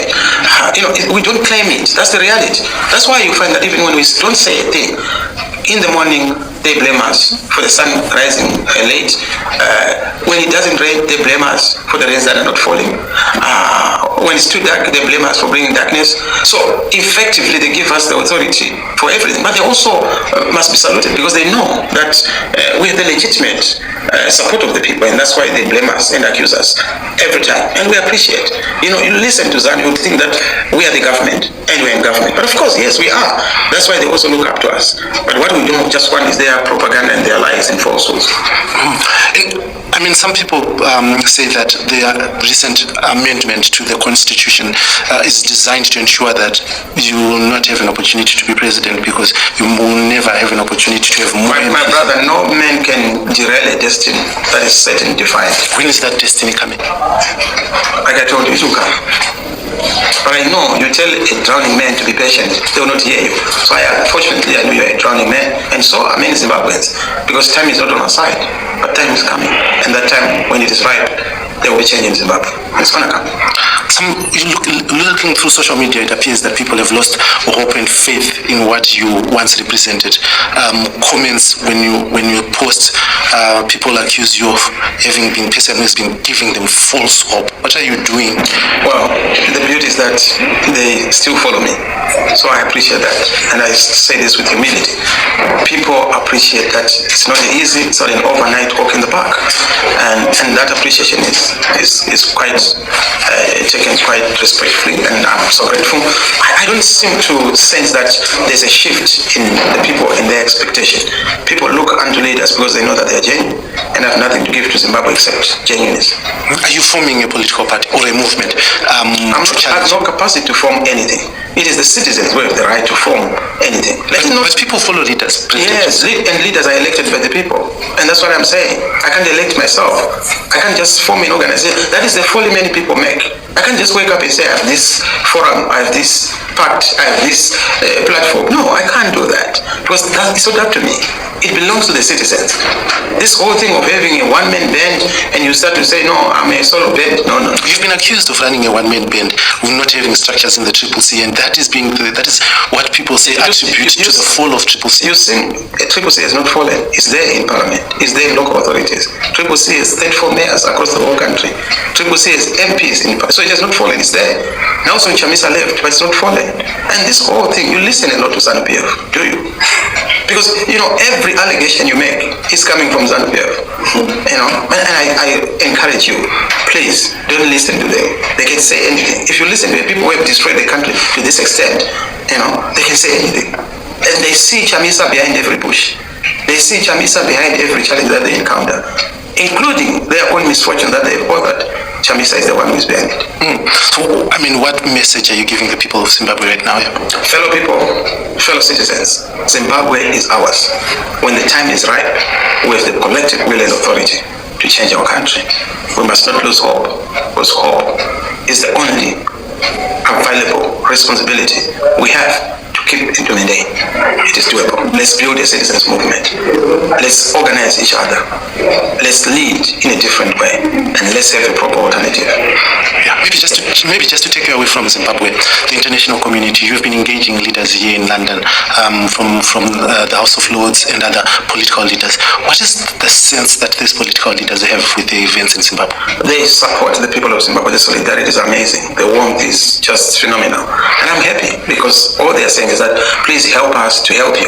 We don't claim it. That's the reality. That's why you find that even when we don't say a thing, in the morning, they blame us for the sun rising late. When it doesn't rain, they blame us for the rains that are not falling. When it's too dark, they blame us for bringing darkness. So effectively, they give us the authority for everything. But they also must be saluted because they know that we have the legitimate support of the people, and that's why they blame us and accuse us every time. And we appreciate. You listen to ZANU, you think that we are the government and we're in government. But of course, yes, we are. That's why they also look up to us. But what we don't just want is their propaganda and their lies and falsehoods. And I mean, some people say that the recent amendment to the constitution is designed to ensure that you will not have an opportunity to be president because you will never have an opportunity to have more. My brother, no man can derail a destiny that is set and defined. When is that destiny coming? Like I told you, it will come. But I know you tell a drowning man to be patient, they will not hear you. So fortunately, I know you're a drowning man, and so are many Zimbabweans, because time is not on our side, but time is coming. And that time, when it is ripe, there will be change in Zimbabwe. It's going to come. Looking through social media, it appears that people have lost hope and faith in what you once represented. Comments when you post, people accuse you of having been pessimist, been giving them false hope. What are you doing? Well, the beauty is that they still follow me, so I appreciate that, and I say this with humility. People appreciate that it's not easy, it's not an overnight walk in the park, and that appreciation is quite taken quite respectfully, and I'm so grateful. I don't seem to sense that there's a shift in the people in their expectation. People look unto leaders because they know that they're genuine and have nothing to give to Zimbabwe except genuineness. Are you forming a political party or a movement? I have no capacity to form anything. It is the citizens who have the right to form anything. But people follow leaders. Yes, and leaders are elected by the people. And that's what I'm saying. I can't elect myself. I can't just form an organization. That is the folly many people make. I can't just wake up and say, I have this forum, I have this pact, I have this platform. No, I can't do that. Because it's not up to me. It belongs to the citizens. This whole thing of having a one-man band and you start to say, no, I'm a solo band. No. You've been accused of running a one-man band with not having structures in the CCC, and that is what people say attribute to the fall of CCC. You see, CCC has not fallen. It's there in parliament. It's there in local authorities. CCC has 34 mayors across the whole country. CCC has MPs in parliament. So it has not fallen. It's there. Now so Chamisa left, but it's not fallen. And this whole thing, you listen a lot to ZANU-PF, do you? Because, every allegation you make is coming from ZANU-PF. And I encourage you, please, don't listen to them. They can say anything. If you listen to the people who have destroyed the country to this extent, they can say anything. And they see Chamisa behind every bush. They see Chamisa behind every challenge that they encounter, including their own misfortune that they've authored. Chamisa is the one who's behind it. So, what message are you giving the people of Zimbabwe right now? Fellow people, fellow citizens, Zimbabwe is ours. When the time is ripe, we have the collective will and authority to change our country. We must not lose hope, because hope is the only available responsibility we have to keep implementing. It is doable. Let's build a citizens movement. Let's organize each other. Let's lead in a different way, and let's have a proper alternative. Yeah, maybe just to take you away from Zimbabwe, the international community. You've been engaging leaders here in London, from the House of Lords and other political leaders. What is the sense that these political leaders have with the events in Zimbabwe? They support the people of Zimbabwe. The solidarity is amazing. The warmth is just phenomenal, and I'm happy because all they are saying is that please help us to help you.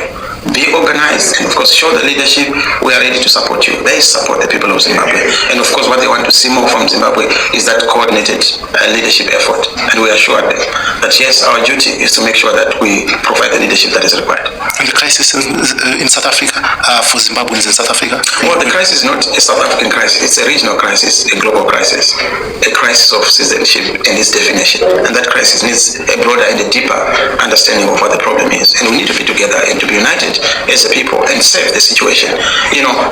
Be organized, and of course show the leadership we are ready to support you. They support the people of Zimbabwe, and of course what they want to see more from Zimbabwe is that coordinated leadership effort, and we assure them that yes, our duty is to make sure that we provide the leadership that is required. And the crisis in South Africa, for Zimbabweans in South Africa? Well, the crisis is not a South African crisis, it's a regional crisis, a global crisis, a crisis of citizenship and its definition, and that crisis needs a broader and a deeper understanding of what the problem is, and we need to be together and to be united as a people and save the situation.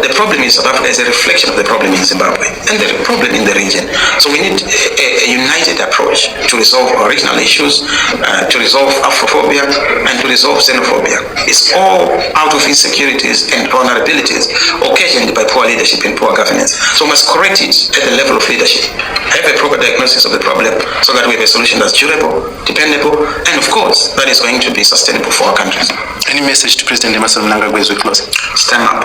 The problem in South Africa is a reflection of the problem in Zimbabwe and the problem in the region. So we need a united approach to resolve our regional issues, to resolve Afrophobia and to resolve xenophobia. It's all out of insecurities and vulnerabilities occasioned by poor leadership and poor governance. So we must correct it at the level of leadership, have a proper diagnosis of the problem so that we have a solution that's durable, dependable, and of course that is going to be sustainable for our countries. Any message to President Emerson Mnangagwa as we close? Stand up.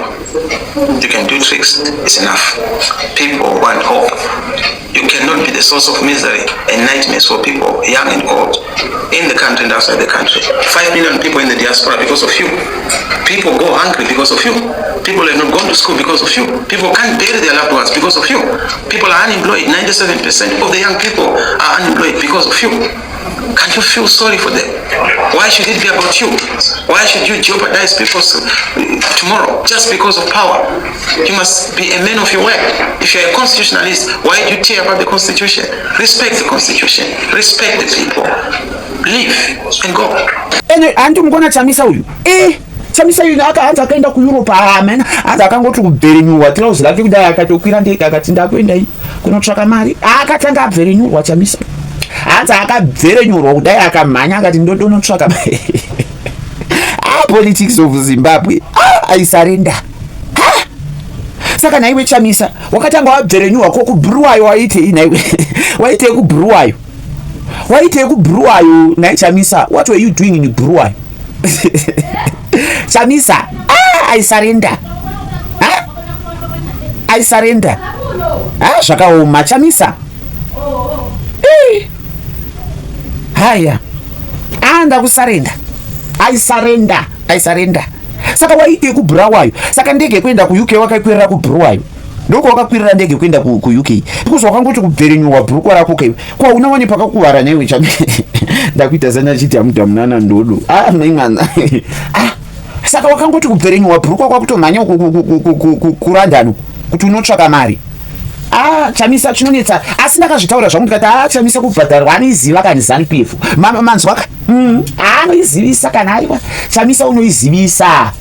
You can do tricks. It's enough. People want hope. You cannot be the source of misery and nightmares for people, young and old, in the country and outside the country. 5 million people in the diaspora because of you. People go hungry because of you. People have not gone to school because of you. People can't bury their loved ones because of you. People are unemployed. 97% of the young people are unemployed because of you. Can't you feel sorry for them? Why should it be about you? Why should you jeopardize people's tomorrow just because of power? You must be a man of your word. If you're a constitutionalist, why do you tear about the Constitution? Respect the Constitution. Respect the people. Leave and go. And I'm gonna Chamisa you. Chamisa you akaenda ku Europe amen. Akangoti kubverenyuwa trouzi lake kudai akatokwira ndege akati ndakuenda kunotsvaka mari. Akatanga abverenyurwa Chamisa. Akabverenyurwa kudai akamhanya akati ndonotsvaka mari. Politics of Zimbabwe. I surrender. Saka naiwe Chamisa wakatanga wabverenyurwa kokubhuruwayo waite inaiwe. Waite kubhuruwayo. Waite kubhuruwayo nai Chamisa. What were you doing in Bhuruwayo? Chamisa, I surrender. I surrender. Zvakaoma Chamisa. Haya. Ndakusarenda. I surrender. I surrender. Saka waite kubhuruwayo. Saka ndege kwenda ku UK wakakwirira kubhuruwayo. Ndoko wakakwirira ndege kwenda ku UK. Because wakangoti kubverenyuwa bhurukwa rako kai. Kwa unaone pakakuvara newe Chamisa. Ndakuita sana chiti amudamunana ndodo. Mengana. Saka wakangoti kubverenyuwa bhurukwa kwakutomhanya kurandano kuti unotsvaka mari. Chamisa chinonetsa asi ndakazvitaura zvangu ndikati Chamisa kubhadharwa anoiziva kani ZANU-PF manzwa anoizivisa kana ariwa Chamisa unoizivisa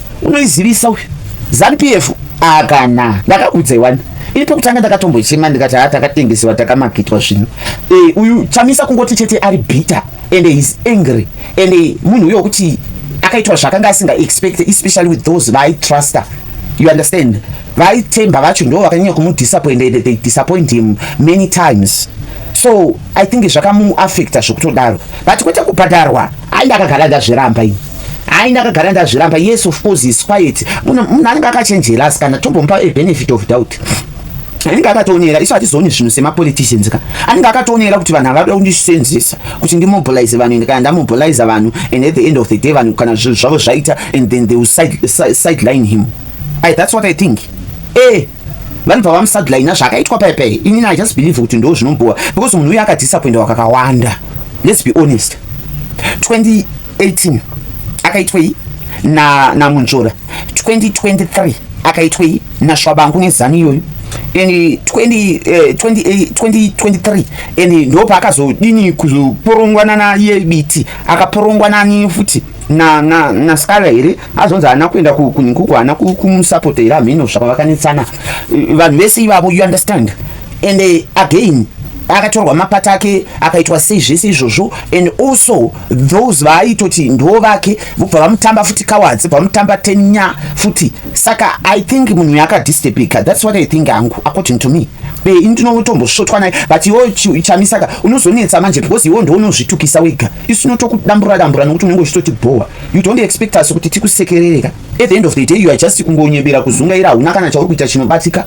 ZANU-PF akana ndakakudza iwana ini pekutanga ndakatombochema ndikati takatengesewa takamakitwa zvino uyu Chamisa kungoti chete ari bitter and he is angry and munhu uyo kuti akaitwa zvakanga asinga expect, especially with those vai truster, you understand, vai temba vacho ndo vakanyanya kumudisappoint, they disappoint him many times, so I think zvakamu affecta zvokutodaro, but kwete kubhadharwa aida akagara ndazviramba ini ndakagara ndazviramba. Yes, of course he's quiet, munhu anenge akachenjera asi kana tombompa a benefit of doubt anenge akatoonera isu hatizoni zvinhu semapoliticians ka anenge akatoonera kuti vanhu havada kundisenzesa kuti ndimobilize vanhu ende kana ndamobilize vanhu and at the end of the day vanhu kana zvinhu zvavo zvaita and then they will sideline him. That's what I think. Vanhu pavamusideline zvakaitwa paipai inini I just believe kuti ndo zvinombowa because munhu uyu akadisappointa wakakawanda. Let's be honest, 2018 akaitwei na Munzvora, 2023 akaitwei na Shwabangu nezanu iyoyo, and 2023 and ndo paakazodini kuzoporongwana naye biti akaporongwa nani futi na Skala here azonzi ana kuenda kunikuku ana kumusupportera mhino zvakakanetsana vanhu vese ivavo, you understand, and again akatorwa mapata ake akaitwa sei zvese izvozvo, and also those vaitoti ndo vake vobva vamutamba futi kawadzi vamutamba 10 nya futi. Saka I think munhu yakadisturbika, that's what I think hangu according to me. Ndinotombosvotwa naye but iwo Chamisaka unozonetsa manje because iwo ndo unozvitukisa wega, isu notokudambura nokuti unenge uchitoti bhowa, you don't expect us kuti tikusekerereka. At the end of the day you are just kungonyebera kuzungaira, hauna kana chauri kuita chinobatika.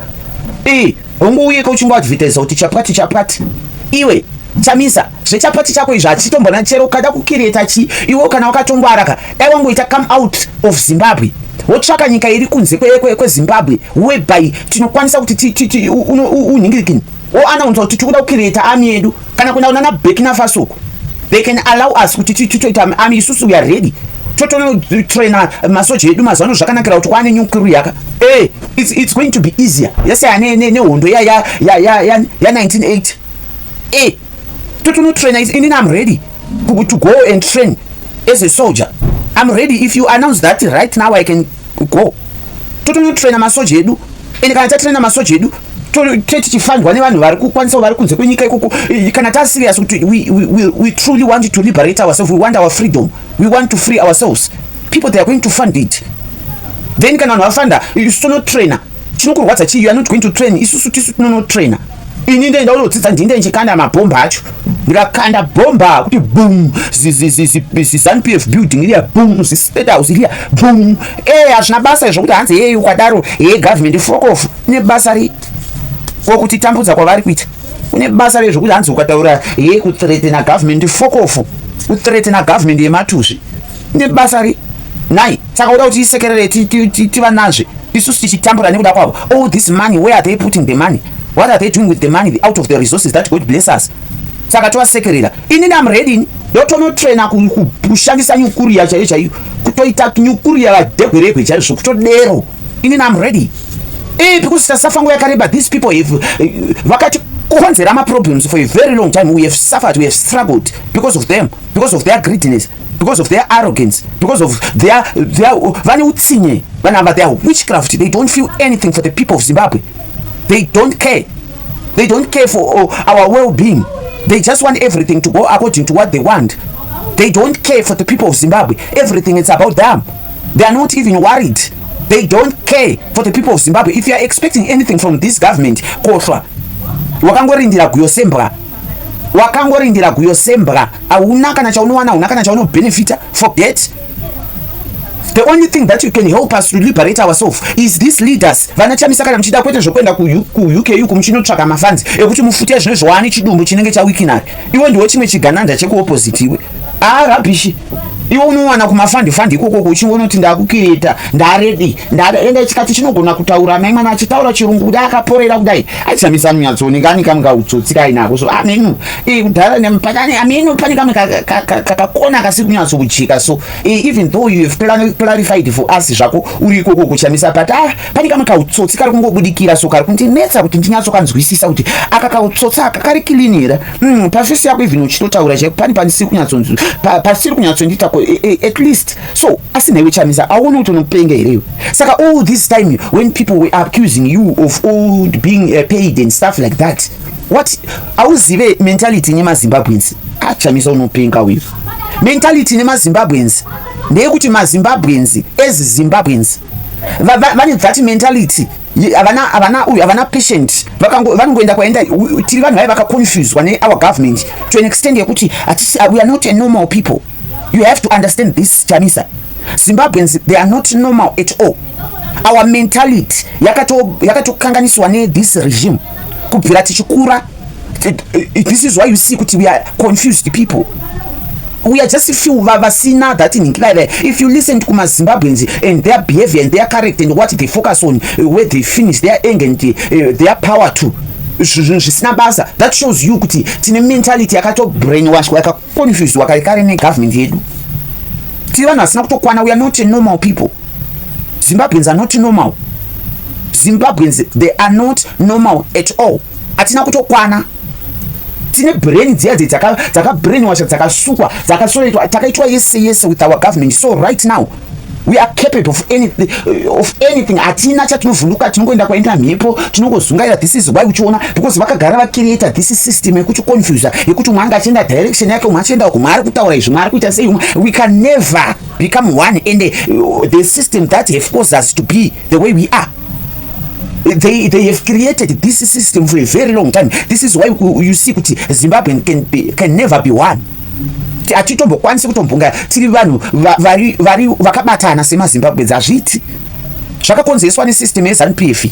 Ungouye uchingoadvertise kuti chapati iwe Chamisa zvechapati chako izvo hachitombona chero ukada kukireta iwe kana wakatongwaraka dai wangoita come out of Zimbabwe wotsvaka nyika iri kunze kweZimbabwe whereby tinokwanisa kuti unhingirikini woannounce kuti tikuda kukireta army yedu kana kuenda kunana Burkina Faso, they can allow us kuti titoita army, isusu we are ready tototraina masoja edu mazano zvakanakira kuti kwane nyukuru yaka it's going to be easier. Yes, nehondo ya 1980 totonotraina inini I'm ready to go and train as a soldier. I'm ready. If you announce that right now I can go totonotraina masoja edu, and kana tatraina masoja edu tichifandwa nevanhu vari kukwanisa vari kunze kwenyika ikoko kana taserious kuti we truly want to liberate ourselves, we want our freedom, we want to free ourselves, people they are going to fund it. Then kana vanhu vafanda isusu tonotraina chinokurwadza chii, you are not going to train, isusu tisu tinonotraina. Ini ndenda unodzidza ndinde ndichikanda mabhomba acho, ndikakanda bhomba kuti boom ZANU-PF building iriya boom state house iriya boom hazvina basa izvo kuti hanzi ukadaro government fuck off. Ine basa wokutitambudza kwavari kuita, une basa rezvokuti hanzi ukataura kuthreatena government fuck off, kuthreatena government yematuzvi, ine basa nai. Saka uda kuti isekerere tiva nazve isusu tichitambura nekuda kwavo. This money, where are they putting the money? What are they doing with the money out of the resources that God bless us? saka tovasekerera. Inini am ready yotonotraina kushandisa nyukuria chaiyo chaiyo, kutoita nyukuria vadhegweregwe chaizvo, kutodero. Inini am ready because tasafa nguva yakareba. These people vakati konzera maproblems for a very long time. We have suffered, we have struggled because of them, because of their greediness, because of their arrogance, because of their vane utsinye, vanava their witchcraft. They don't feel anything for the people of Zimbabwe. They don't care. They don't care for our well-being. They just want everything to go according to what they want. They don't care for the people of Zimbabwe. Everything is about them. They are not even worried. They don't care for the people of Zimbabwe. If you are expecting anything from this government, koshwa wakangorindira kuyosembwa, wakangorindira kuyosembwa, hauna kana chaunowana, hauna kana chaunobenefita. Forget. The only thing that you can help us to liberate ourselves is these leaders. Vanachamisa kana mchida kwete zvokwenda ku UK yuku muchinotsvaka mafunds ekuti mufute zvino zvoani chidumbu chinenge chawikinari. Iwe ndiwo chimwe chigananda chekuopposite iwe. Rabishi. Iwe unowana kumafandi ikoko uchingonoti ndakukireta, ndaredi, enda chikati chinogona kutaura mai mwana achitaura chirungu kudai akaporera kudai. Aichamisa munyatso ngani kamga utsotsi kainako. So amenu kudhara nempatani amenu pani kamwe kakakona kasiri kunyatso kuchika. So even though you have clarified for us zvako uri ikoko kuchamisa but pani kamwe kautsotsi kari kungobudikira. So kari kundinetsa kuti ndinyatso kanzwisisa kuti aka kautsotsi aka kari cleanira. Pafesi yako even uchitotaura chaiko pani pasiri kunyatso ndita at least. So asine wichamisa awona kuti unopenga here. Saka all this time when people were accusing you of all being paid and stuff like that, what auzive mentality nema Zimbabweans achamisa unopenga wewe. Mentality nema Zimbabweans ndeyekuti maZimbabweans as Zimbabweans vane that mentality. Havana patient, vanongoenda kwaenda tiri vanhu vai vakaconfused ne our government to an extent yekuti we are not a normal people. You have to understand this, Chamisa. Zimbabweans, they are not normal at all. Our mentality yakatokanganiswa ne this regime kubvira tichikura. This is why you see kuti we are confused people. We are just few vavasina that in if you listen to Zimbabweans and their behavior and their character and what they focus on, where they finish their anger and their power to, that shows you kuti tine mentality yakato brainwash yaka confused wakaikare ne government yedu. Tivana asina kutokwana. We are not normal people. Zimbabweans are not normal. Zimbabweans, they are not normal at all. Atina kutokwana. Tine brain dziadzi dzaka brainwash dzakasukwa dzakasoletwa takaitwa yes with our government. So right now we are capable of anything. Atina chatinovhunduka tinongoenda kwaenda mhepo tinongozungaira. This is why uchiona because vakagara vacreata this system yekuti confuse yekuti umwe anga achienda direction yake umwe achienda kumwe ari kutaura izvi umwe ari kuita sei. We can never become one and the system that have caused us to be the way we are. They have created this system for a very long time. This is why you see kuti Zimbabwe can never be one. Atitombokwanisi kutombunga tiri vanhu vari vakabatana semaZimbabweans. Hazviti zvakakonzeswa nesystem yeZANU-PF.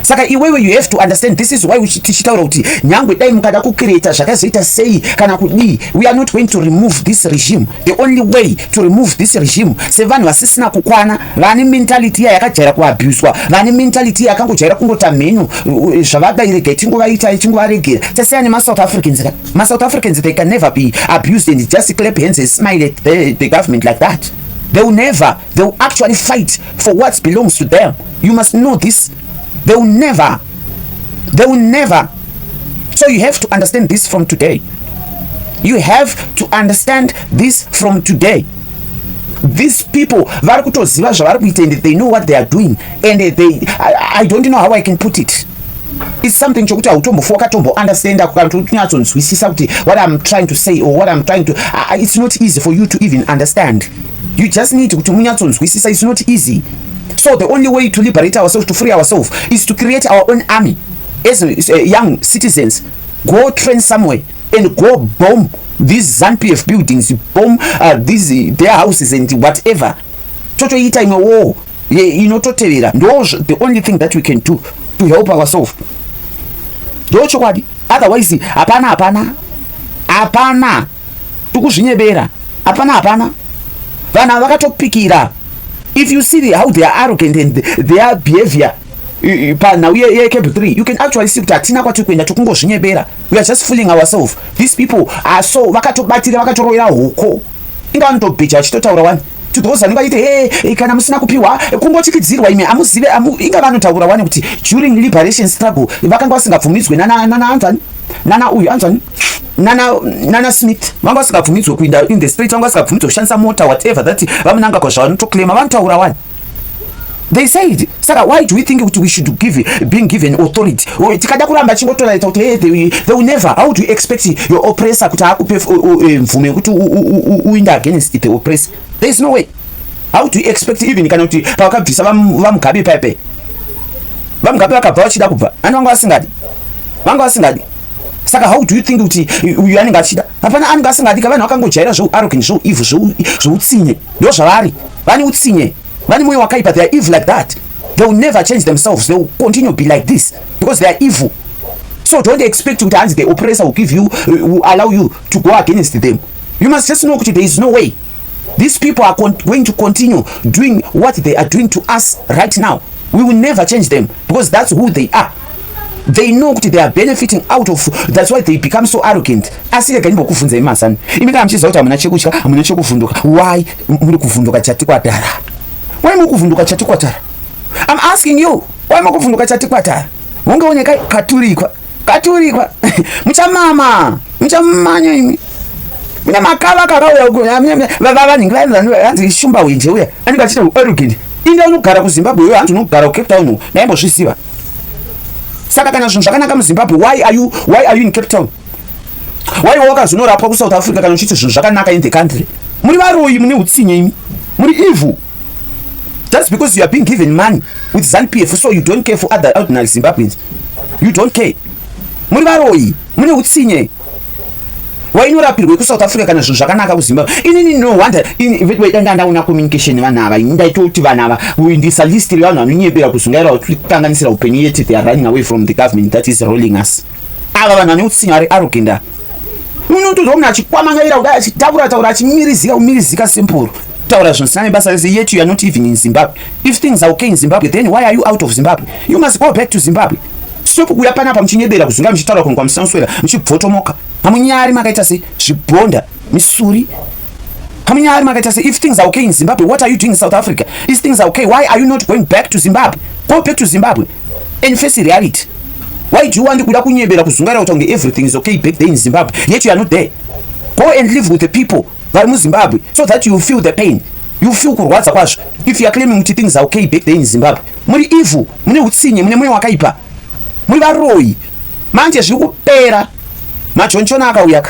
Saka iwewe you have to understand. This is why tichitaura kuti nyangwe dai mukada kucreata zvakazoita sei kana kudii, we are not going to remove this regime. The only way to remove this regime sevanhu vasisina kukwana, vane mentality yakajaira kuabuswa, vane mentality yakangojaira kungota mhenyu zvavadairega tingovaita tingovaregera. Tasiyana nemaSouth Africans. MaSouth Africans, they can never be abused and just clap hands and smile at the government like that. They will actually fight for what belongs to them. You must know this. They will never. So you have to understand this from today. You have to understand this from today. These people, vari kutoziva zvavari kuita and they know what they are doing and I don't know how I can put it. It's something chokuti hautombofuka tombo understand kunyatsoNzwisisa kuti what I'm trying to say or what I'm trying to it's not easy for you to even understand. You just need kuti munyatsonzwisisa. It's not easy. So the only way to liberate ourselves, to free ourselves, is to create our own army as young citizens. Go train somewhere and go bomb these ZANU-PF buildings, bomb their houses and whatever. Totoita in a war. The only thing that we can do to help ourselves. Otherwise, apana. Tukuzvinyebera. Apana. Vana vakatopikira. If you see how they are arrogant and their behavior, now cable 3 you can actually see kuti hatina kwati kuenda tokungozvinyebera. We are just fooling ourselves. These people are so vakatobatira vakatorovera hoko inga vanotobheja vachitotaura wani to those vanenge vachiti kana musina kupiwa kungotikidzirwa ime amuzive inga vanotaura wani kuti during liberation struggle vakanga vasingabvumidzwe nana uyu anzani nana Smith vanga vasingabvumidzwe kuinda in the street, vanga vasingabvumidzwe kushandisa mota whatever that vamunanga kwa zvavanotoclaima vanotaura wani. They said, Saka, why do we think we should being given authority? Tikada kuramba chingotora ita kuti they will never. How do you expect your oppressor kuti akupe mvume kuti uinda against the oppressor? There is no way. How do you expect even kana kuti pakabvisa vamugabe pepe? Vamugabe vakabva vachida kubva. Ani vanga vasingadi. Saka how do you think kuti uyu anenge achida? Hapana anenge asingadi ka vanhu vakangojaira zvoarrogant zvoevil zvoutsinye. Ndo zvavari. Vani utsinye. Vani moyo wakaipa, they are evil like that. They will never change themselves. They will continue to be like this because they are evil. So don't expect to dance. The oppressor will give you, will allow you to go against them. You must just know that there is no way. These people are going to continue doing what they are doing to us right now. We will never change them because that's who they are. They know that they are benefiting out of, that's why they become so arrogant. Asile kanimbo kufunza imasani. Imika mchiza uta amuna chekuvunduka. Why muri kuvunduka chati kwa dara? Why mukuvunduka chati kwa tara? I'm asking you, why mukuvunduka chati kwa tara? Wonga oneka katurikwa. Mchamanya imi. Mina makala kakauya uko. Baba ningi shumba wenje uya. Anika chita arrogant. Inda unogara ku Zimbabwe, wewe antu unogara ku Cape Town. Naimbo zvisiwa. Saka kana zvinhu zvakanaka mu Zimbabwe, why are you in Cape Town? Why wakazvinorapwa ku South Africa kana uchiti zvinhu zvakanaka in the country? Muri varoyi mune utsinye imi. Muri evil. That's because you are being given money with ZANU-PF, so you don't care for other ordinary Zimbabweans. You don't care. Muri varoyi, mune utsinye. Wainorapirwe ku South Africa kana zvinhu zvakanaka ku Zimbabwe. Inini no wonder ndanda una communication vanava. Ndaitoti vanava uindisa list yavanhu vanonyebera kuzungaira kutanganisira upenyu yeti they are running away from the government that is rolling us. Ava vanhu vane utsinye ari arrogant. Unotozona achikwamangirira kudai achitaura achimirizika simple. Taura zvinosina basa rese yet you are not even in Zimbabwe. If things are okay in Zimbabwe, then why are you out of Zimbabwe? You must go back to Zimbabwe. Stop kuya panapa mchinyebera kuzunga mchitaura kwa msanswera mchibvotomoka. Hamunyari makaita se zvibonda misuri. Hamunyari makaita se if things are okay in Zimbabwe, what are you doing in South Africa? If things are okay, why are you not going back to Zimbabwe? Go back to Zimbabwe and face reality. Why do you want kuda kunyebera kuzungaira kuti everything is okay back there in Zimbabwe? Yet you are not there. Go and live with the people vari muZimbabwe so that you feel the pain. You feel kurwadza kwazvo. If you are claiming kuti things are okay back there in Zimbabwe, muri evil, mune utsinye, mune moyo wakaipa, muri varoyi. Manje zviri kupera. Majonchona akauya.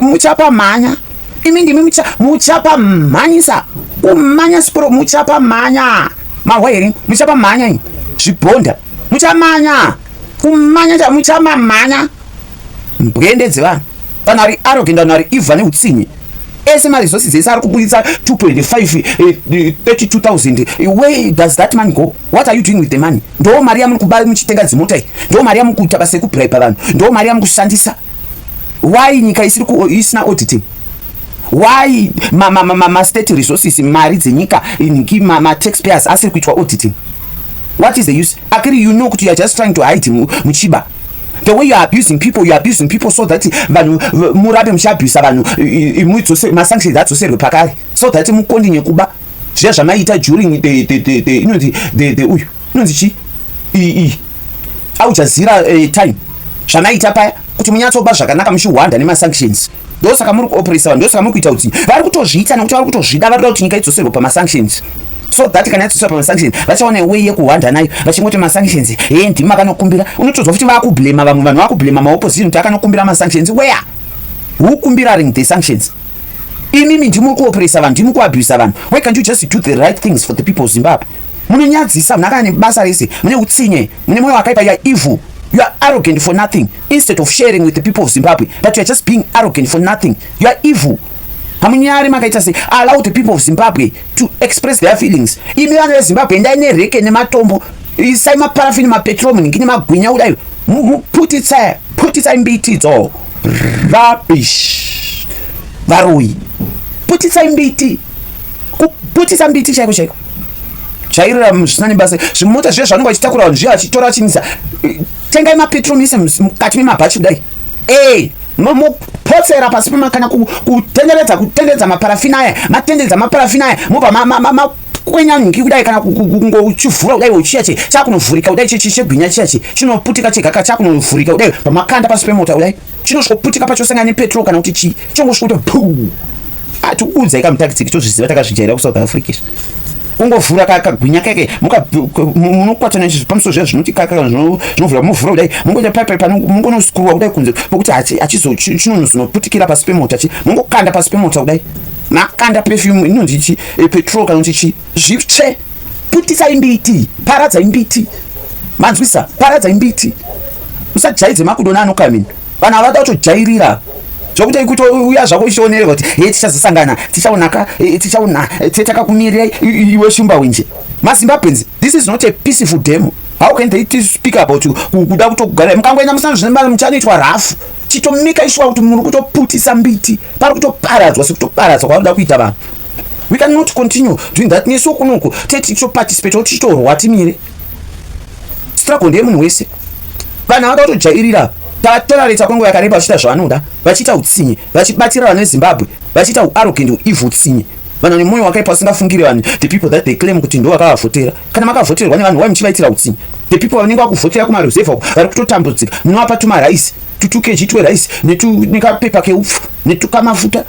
Muchapa manya. Imindi muchapa manyisa. Kumanya sporo muchapa manya. Mahweri muchapa manya. Zvibonda. Muchamanya. Kumanya muchama manya. Mbwendedze vanhu. Vanhu ari arrogant, vanhu ari evil neutsinye. Ese maresources ese ari kubuditsa 2.5 32,000. Where does that money go? What are you doing with the money? Ndo mari yamuri kubaya muchitenga dzimota iyi. Ndo mari yamuri kuita basa rekubribe vanhu. Ndo mari yamuri kushandisa. Why nyika isina auditing? Why ma state resources mari dzenyika ma taxpayers asiri kuitwa auditing? What is the use? Akiri you know kuti you are just trying to hide muchiba. The way you are abusing people so that vanhu murabe muchabuse vanhu muidzose masanctions adzoserwe pakare so that mukontinue kuba zviya zvamaita during the uyu inonzi chi Al Jazeera time zvamaita paya kuti munyatsoba zvakanaka muchihwanda nemasanctions. Ndosaka muri kuoperesa vanhu, ndosaka muri kuita kuti vari kutozviita nekuti vari kutozvida, vari kuda kuti nyika idzoserwe pamasanctions so that kana yatsoserwa pamasanctions vachaona way yekuhwanda nayo vachingoti masanctions ndimi makanokumbira. Unotozwa kuti vakublema vamwe vanhu, vakublema maopposition kuti akanokumbira masanctions. Where? Who kumbiring the sanctions? Imimi ndimi kuoperesa vanhu, ndimi kuabuse vanhu. Why can't you just do the right things for the people of Zimbabwe? Munonyadzisa, munakana nebasa rese, mune utsinye, mune moyo wakaipa, you are evil. You are arrogant for nothing. Instead of sharing with the people of Zimbabwe, that you are just being arrogant for nothing. You are evil. Hamunyari makaita se allow the people of Zimbabwe to express their feelings. Imi vanhu veZimbabwe endai nereke nematombo, isai maparafini, mapetrol, ngini magwinya kudai. Putitsa mbiti dzo. Rubbish. Varoi. Putitsa mbiti. Kuputitsa mbiti chaiko chaiko. kujairira zvisina nebasa. Zvimota zviya zvanonga vachitakura vanhu zviya vachitora vachinisa, tengai mapetrol mise mukati memabhachi kudai, mopotsera pasi pemakana kutenderedza maparafini aya, matendedza maparafini aya, mobva kwenya nyingi kudai, kana kungochivhura kudai uchiya chakunovhurika kudai, chegwinya chiyachi chinoputika chega chakunovhurika kudai pamakanda pasi pemota kudai, chinosvikoputika pachosangana nepetrol kana kuti chii, chongosvika kuti puu. Atiudzai kamutakidziki tozviziva takazvijaira kuSouth Africa. Ungovhura kakagwinya kake munokwatana pamusoro zviya zvinoti zvinovhura movhura kudai, mungoita pipe mungonoskurwa kudai kunze pokuti chinozonoputikira pasi pemota, mungokanda pasi pemota kudai, makanda perfume inonzi chi petrol kana kuti chi, zvitsve. Putisai mbiti, paradzai mbiti, manzwisa, paradzai mbiti, musajaidze makudona anokamini. Vanhu havada kutojairira zvokuti kuti uya zvako uchionereka kuti tichazosangana, tichaona takakumirirai iwe Zimbabweans. MaZimbabweans, this is not a peaceful demo. How can they speak about kuda kutogara mukangoenda musana muchanoitwa rafu chitomika ishwa kuti muri kutoputisa mbiti, pari kutoparadzwa sekutoparadzwa kwavanoda kuita vanhu. We cannot continue doing that. Nesu kunuku tichiparticipate tichitorwa timire. Struggle ndemunhu wese. Vanhu havada kutojairira. Tatorareta kwenguva yakareba vachiita zvavanoda, vachiita utsinye, vachibatira vanhu veZimbabwe, vachiita uarrogant uevil utsinye. Vanhu vane mwoyo wakaipa vasingafungiri vanhu, the people that they claim kuti ndo vakavavhotera. Kana makavhoterwa nevanhu wai muchivaitira utsinye. The people vanenge vakuvhotera kumaruzevha vari kutotambudzika, munovapa tumaraisi, 2 kg tweraisi, nekapepa keupfu, netukamafuta,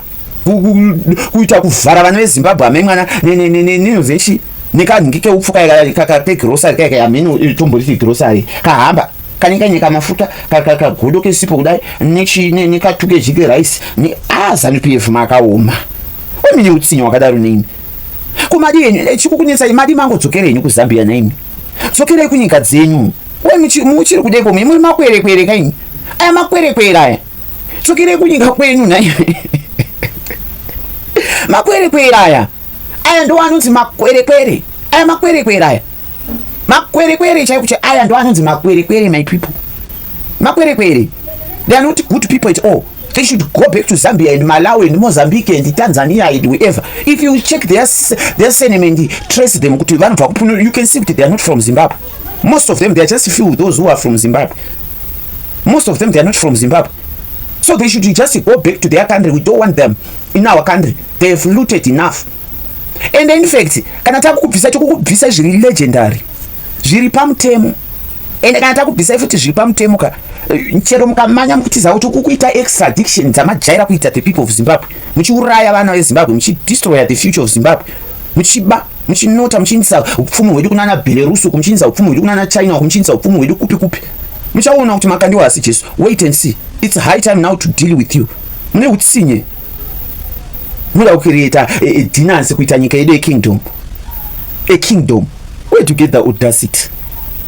kuita kuvhara vanhu veZimbabwe amai mwana nenozechi, nekanhingi keupfu kegrosari kaya ameno tomboriti grosari kahamba. Kaneka nyika mafuta kagodo kesipo kudai nekatuke jike rice ZANU-PF makaoma. Wemine utsinye wakadaro neimi kumadi yenyu chikukunetsa madi mangodzokereni kuZambia naimi, dzokerei kunyika dzenyu. Muchiri kudeko muri makwerekwere kaini, aya makwerekwere aya, dzokerei kunyika kwenyu naimi. Makwerekwere aya ndo anonzi makwerekwere, aya makwerekwere aya, makwerekwere chaikuti aya ndo anonzi makwerekwere. My people, makwerekwere, they are not good people at all. They should go back to Zambia and Malawi and Mozambique and Tanzania and wherever. If you check their surname and trace them, you can see that they are not from Zimbabwe. Most of them, they are just few those who are from Zimbabwe. Most of them, they are not from Zimbabwe. So they should just go back to their country. We don't want them in our country. They have looted enough. And in fact, kana takubvisa zviri legendary, zviri pamutemo, and kana takubvisa futi zviri pamutemo ka chero mukamanya mukutiza kuti kukuita extradition dzamajaira kuita the people of Zimbabwe, muchiuraya vana veZimbabwe, muchidestroy the future of Zimbabwe, muchiba, muchinota, muchinisa upfumi hwedu kunana Belarus, muchinisa upfumi hwedu kunana China, muchinisa upfumi hwedu kupi. Muchaona kuti makandiwa asi Jesu. Wait and see. It's high time now to deal with you. Mune utsinye. Muda kucreate a dynasty kuita nyika yedu kingdom. A kingdom. Where to get the audacity?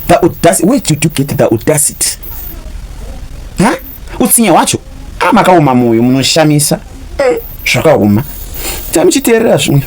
The audacity. Where did you get the audacity? Utsinye wacho makaoma moyo munoshamisa zvakaoma. Tamuchiteerera zvimwe.